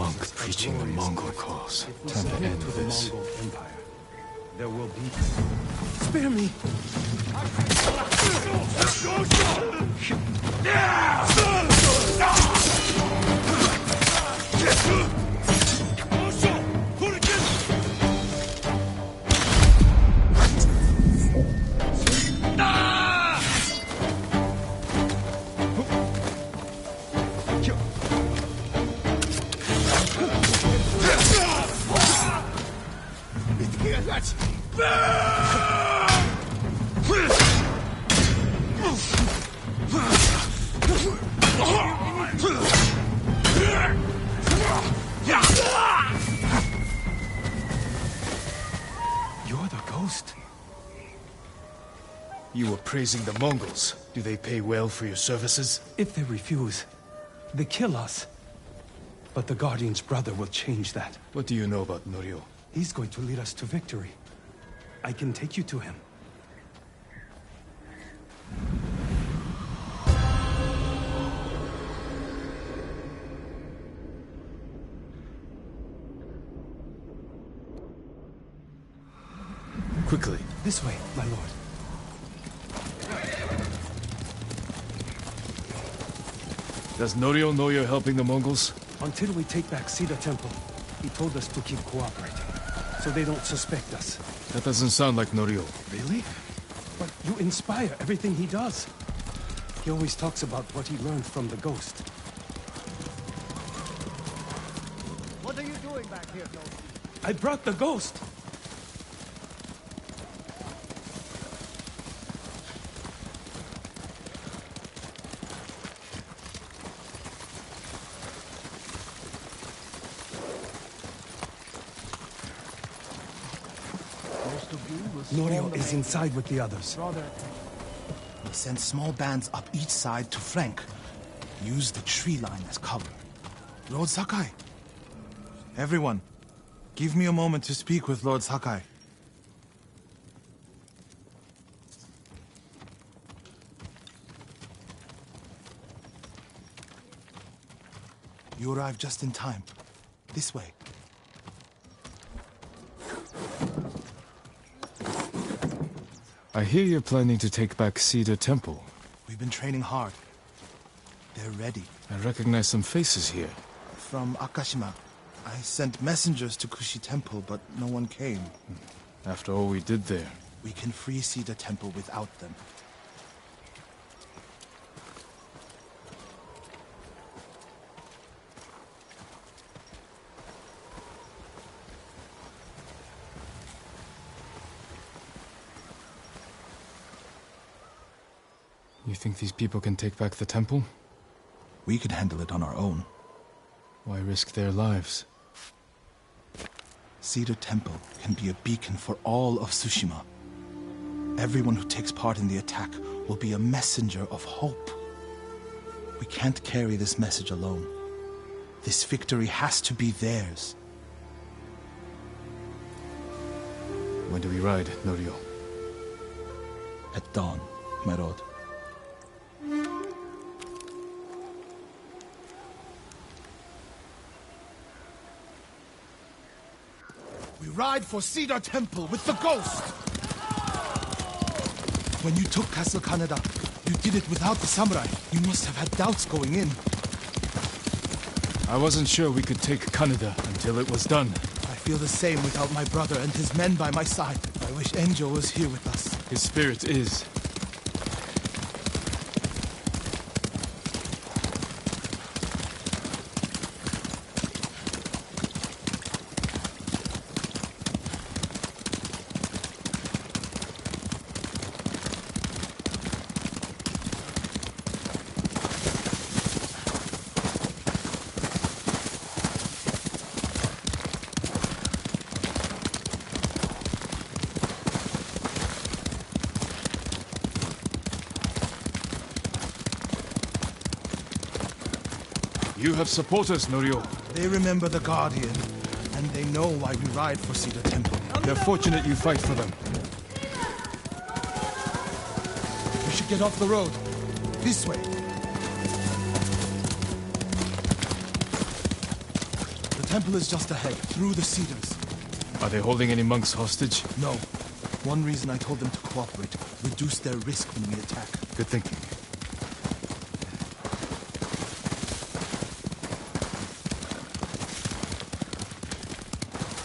monk preaching the Mongol cause. Time to end this. Mongol Empire, there will be... Spare me! You're the ghost? You were praising the Mongols. Do they pay well for your services? If they refuse, they kill us. But the Guardian's brother will change that. What do you know about Norio? He's going to lead us to victory. I can take you to him. Quickly. This way, my lord. Does Norio know you're helping the Mongols? Until we take back Cedar Temple, he told us to keep cooperating, so they don't suspect us. That doesn't sound like Norio. Really? But you inspire everything he does. He always talks about what he learned from the ghost. What are you doing back here, Ghost? I brought the ghost! Norio is inside with the others. We send small bands up each side to flank. Use the tree line as cover. Lord Sakai. Everyone, give me a moment to speak with Lord Sakai. You arrived just in time. This way. I hear you're planning to take back Cedar Temple. We've been training hard. They're ready. I recognize some faces here. From Akashima, I sent messengers to Kushi Temple, but no one came. After all we did there. We can free Cedar Temple without them. You think these people can take back the temple? We could handle it on our own. Why risk their lives? Cedar Temple can be a beacon for all of Tsushima. Everyone who takes part in the attack will be a messenger of hope. We can't carry this message alone. This victory has to be theirs. When do we ride, Norio? At dawn, my lord. We ride for Cedar Temple with the ghost! When you took Castle Kaneda, you did it without the samurai. You must have had doubts going in. I wasn't sure we could take Kaneda until it was done. I feel the same without my brother and his men by my side. I wish Enjo was here with us. His spirit is. You have supporters, Norio. They remember the Guardian, and they know why we ride for Cedar Temple. They're fortunate you fight for them. We should get off the road. This way. The temple is just ahead, through the cedars. Are they holding any monks hostage? No. One reason I told them to cooperate, reduce their risk when we attack. Good thinking.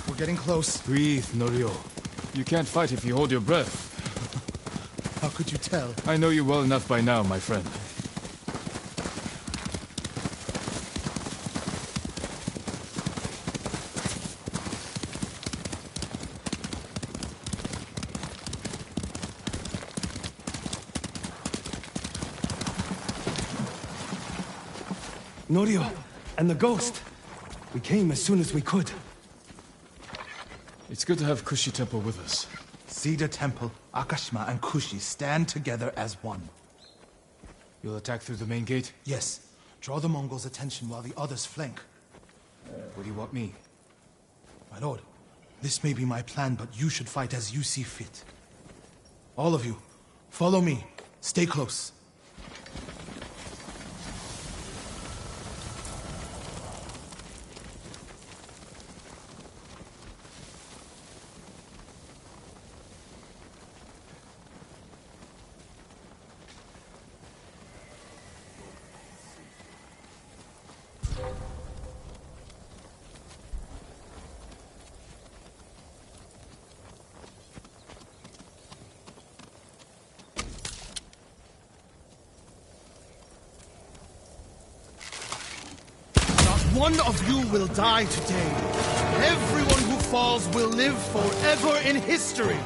We're getting close. Breathe, Norio. You can't fight if you hold your breath. How could you tell? I know you well enough by now, my friend. Norio, and the ghost. We came as soon as we could. It's good to have Kushi Temple with us. Cedar Temple, Akashima, and Kushi stand together as one. You'll attack through the main gate? Yes. Draw the Mongols' attention while the others flank. What do you want me? My lord, this may be my plan, but you should fight as you see fit. All of you, follow me. Stay close. One of you will die today. Everyone who falls will live forever in history.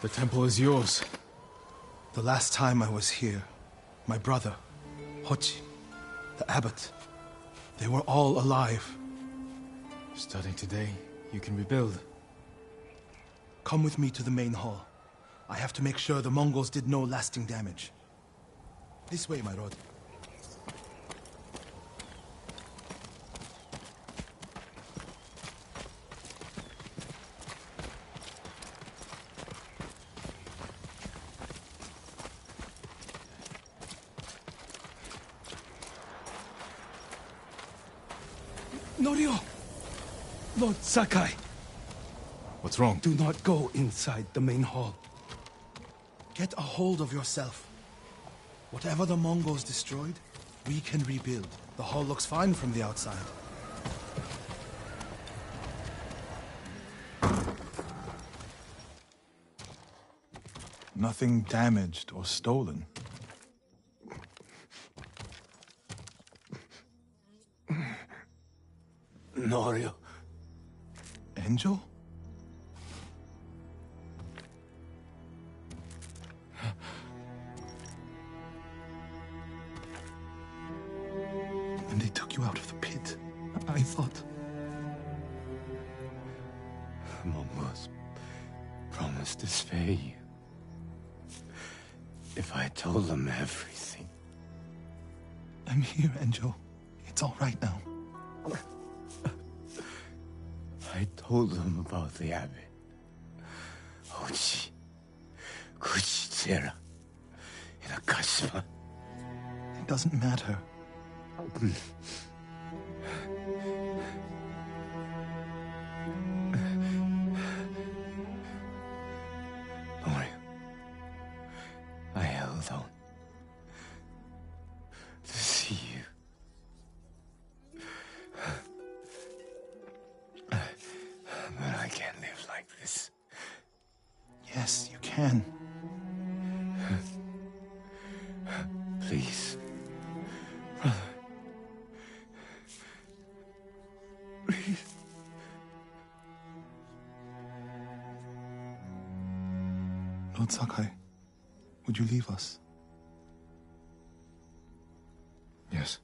The temple is yours. The last time I was here, my brother, Hochi, the abbot, they were all alive. Starting today, you can rebuild. Come with me to the main hall. I have to make sure the Mongols did no lasting damage. This way, my lord. Norio! Lord Sakai, What's wrong? do not go inside the main hall. Get a hold of yourself. Whatever the Mongols destroyed, we can rebuild. The hall looks fine from the outside. Nothing damaged or stolen. Norio. Angel? And they took you out of the pit. I thought... Mongols promised to spare you. If I told them everything. I'm here, Angel. It's all right now. I told them about the abbot. Hochi, Kuchitsera, in Akashima. It doesn't matter. Lord, I held on to see you. But I can't live like this. Yes, you can. Please, brother. Please. Lord Sakai, would you leave us? Yes.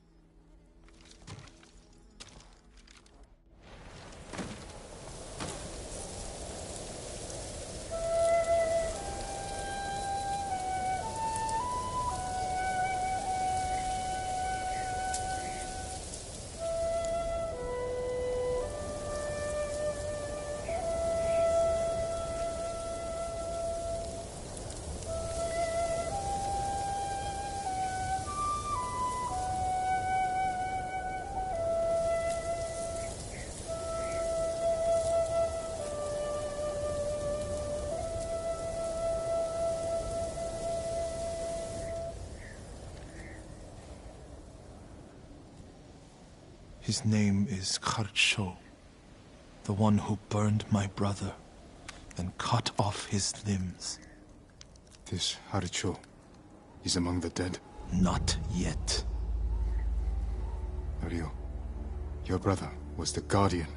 His name is Kharcho, the one who burned my brother and cut off his limbs. This Haricho is among the dead. Not yet. Norio, your brother was the Guardian.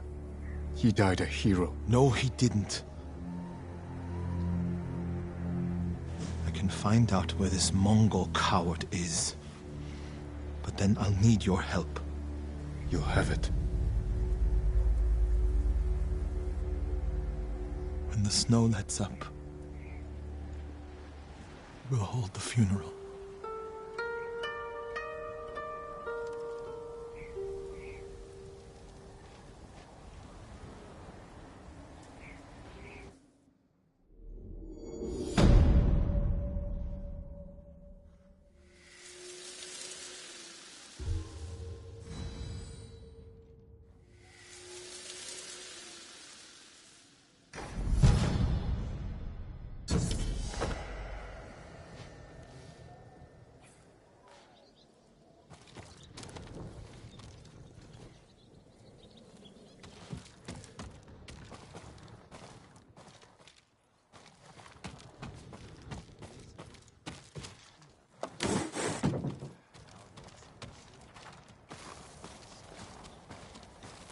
He died a hero. No, he didn't. I can find out where this Mongol coward is. But then I'll need your help. You'll have it. When the snow lets up, we'll hold the funeral.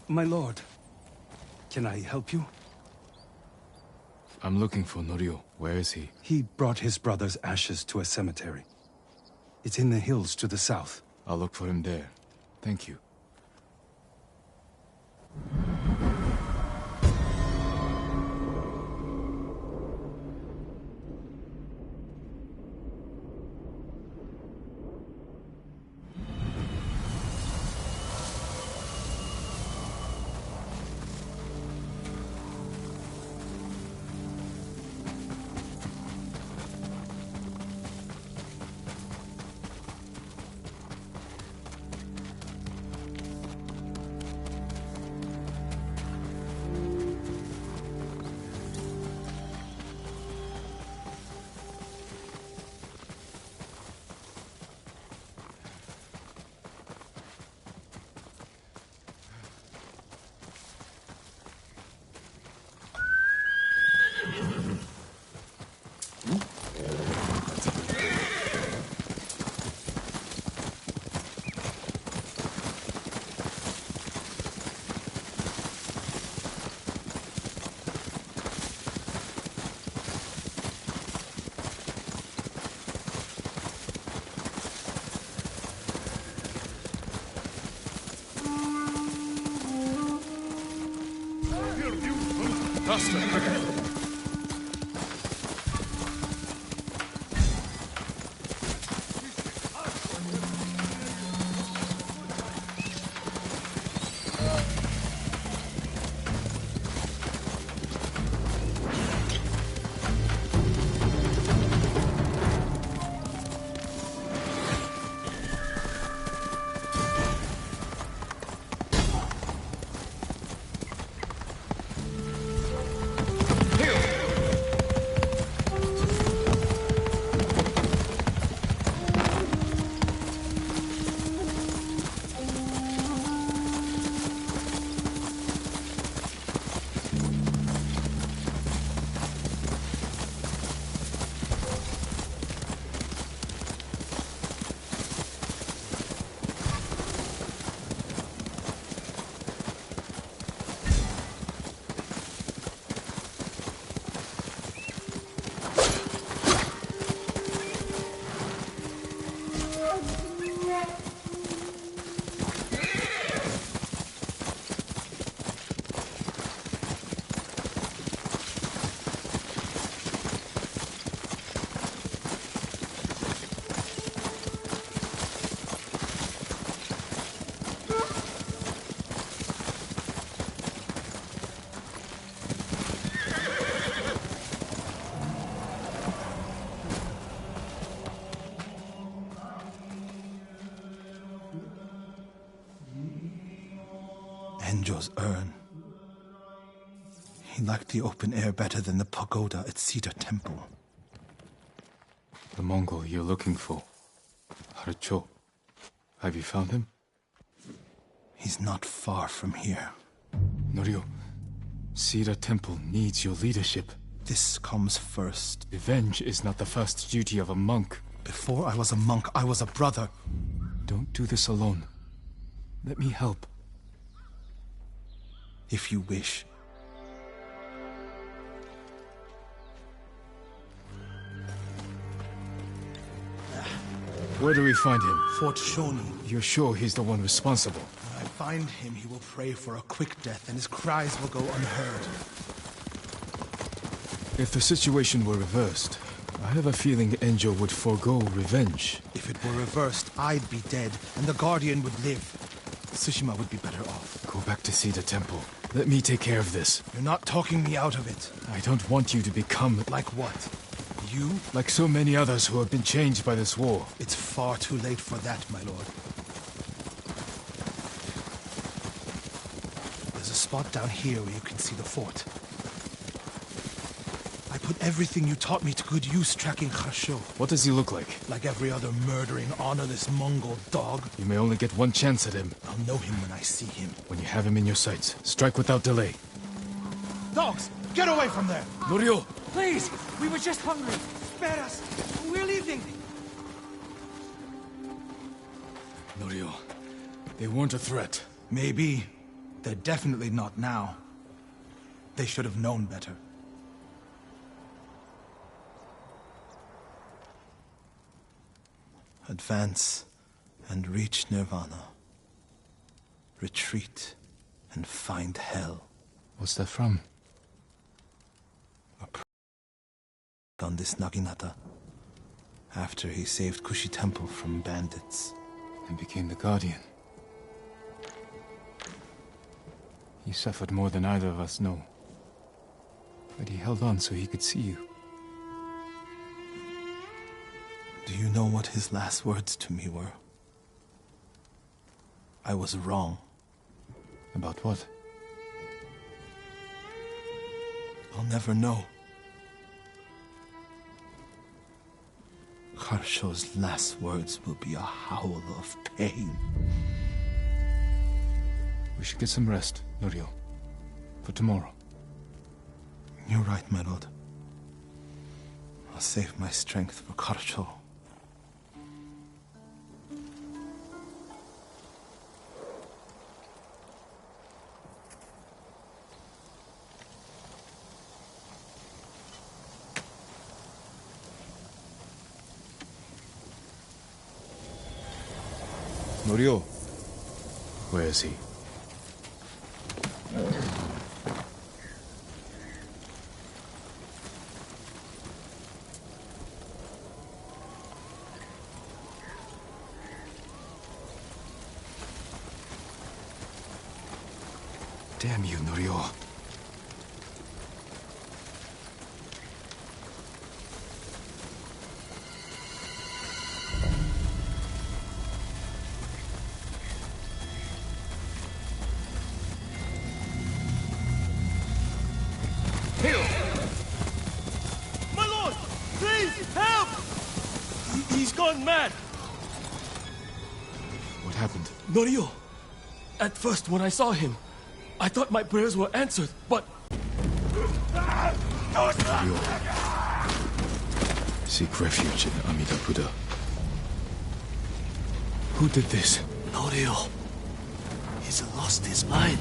My lord, can I help you? I'm looking for Norio. Where is he? He brought his brother's ashes to a cemetery. It's in the hills to the south. I'll look for him there. Thank you. Enjo's urn. He liked the open air better than the pagoda at Cedar Temple. The Mongol you're looking for. Harcho. Have you found him? He's not far from here. Norio, Cedar Temple needs your leadership. This comes first. Revenge is not the first duty of a monk. Before I was a monk, I was a brother. Don't do this alone. Let me help. If you wish. Where do we find him? Fort Shoni. You're sure he's the one responsible? When I find him, he will pray for a quick death, and his cries will go unheard. If the situation were reversed, I have a feeling Enjo would forego revenge. If it were reversed, I'd be dead, and the Guardian would live. Tsushima would be better off. Go back to Cedar Temple. Let me take care of this. You're not talking me out of it. I don't want you to become... Like what? You? Like so many others who have been changed by this war. It's far too late for that, my lord. There's a spot down here where you can see the fort. I put everything you taught me to good use tracking Khasho. What does he look like? Like every other murdering, honorless Mongol dog. You may only get one chance at him. I'll know him when I see him. When you have him in your sights, strike without delay. Dogs, get away from there! Norio! Please! We were just hungry! Spare us! We're leaving! Norio, they weren't a threat. Maybe. They're definitely not now. They should have known better. Advance and reach Nirvana. Retreat and find hell. What's that from? On this Naginata, after he saved Kushi Temple from bandits. And became the Guardian. He suffered more than either of us know. But he held on so he could see you. Do you know what his last words to me were? I was wrong. About what? I'll never know. Harsho's last words will be a howl of pain. We should get some rest, Norio. For tomorrow. You're right, my lord. I'll save my strength for Harsho. Norio. Where is he? Damn you, Norio. My lord! Please, help! He's gone mad! What happened? Norio! At first, when I saw him, I thought my prayers were answered, but... Norio. Seek refuge in Amida Buddha. Who did this? Norio. He's lost his mind.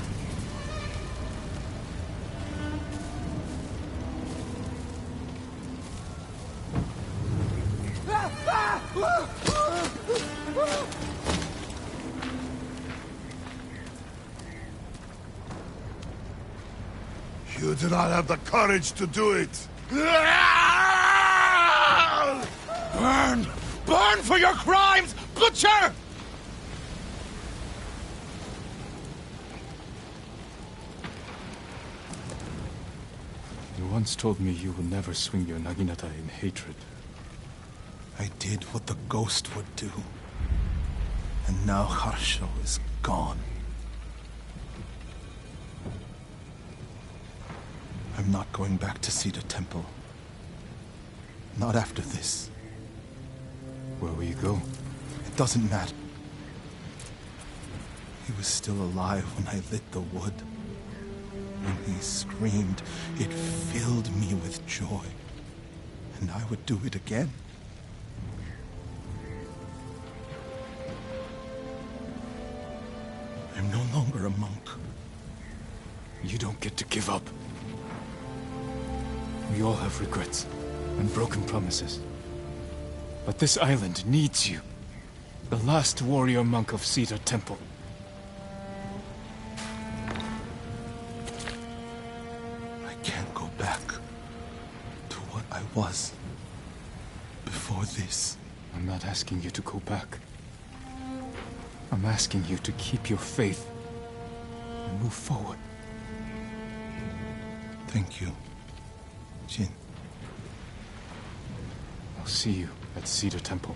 You do not have the courage to do it. Burn! Burn for your crimes, butcher! You once told me you will never swing your Naginata in hatred. I did what the ghost would do. And now Harsho is gone. I'm not going back to Cedar Temple. Not after this. Where will you go? It doesn't matter. He was still alive when I lit the wood. When he screamed, it filled me with joy. And I would do it again. I'm no longer a monk. You don't get to give up. We all have regrets and broken promises. But this island needs you. The last warrior monk of Cedar Temple. I can't go back to what I was before this. I'm not asking you to go back. I'm asking you to keep your faith and move forward. Thank you, Jin. I'll see you at Cedar Temple.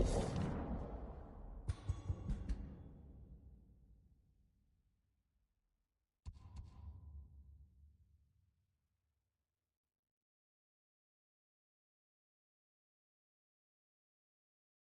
Tsushima.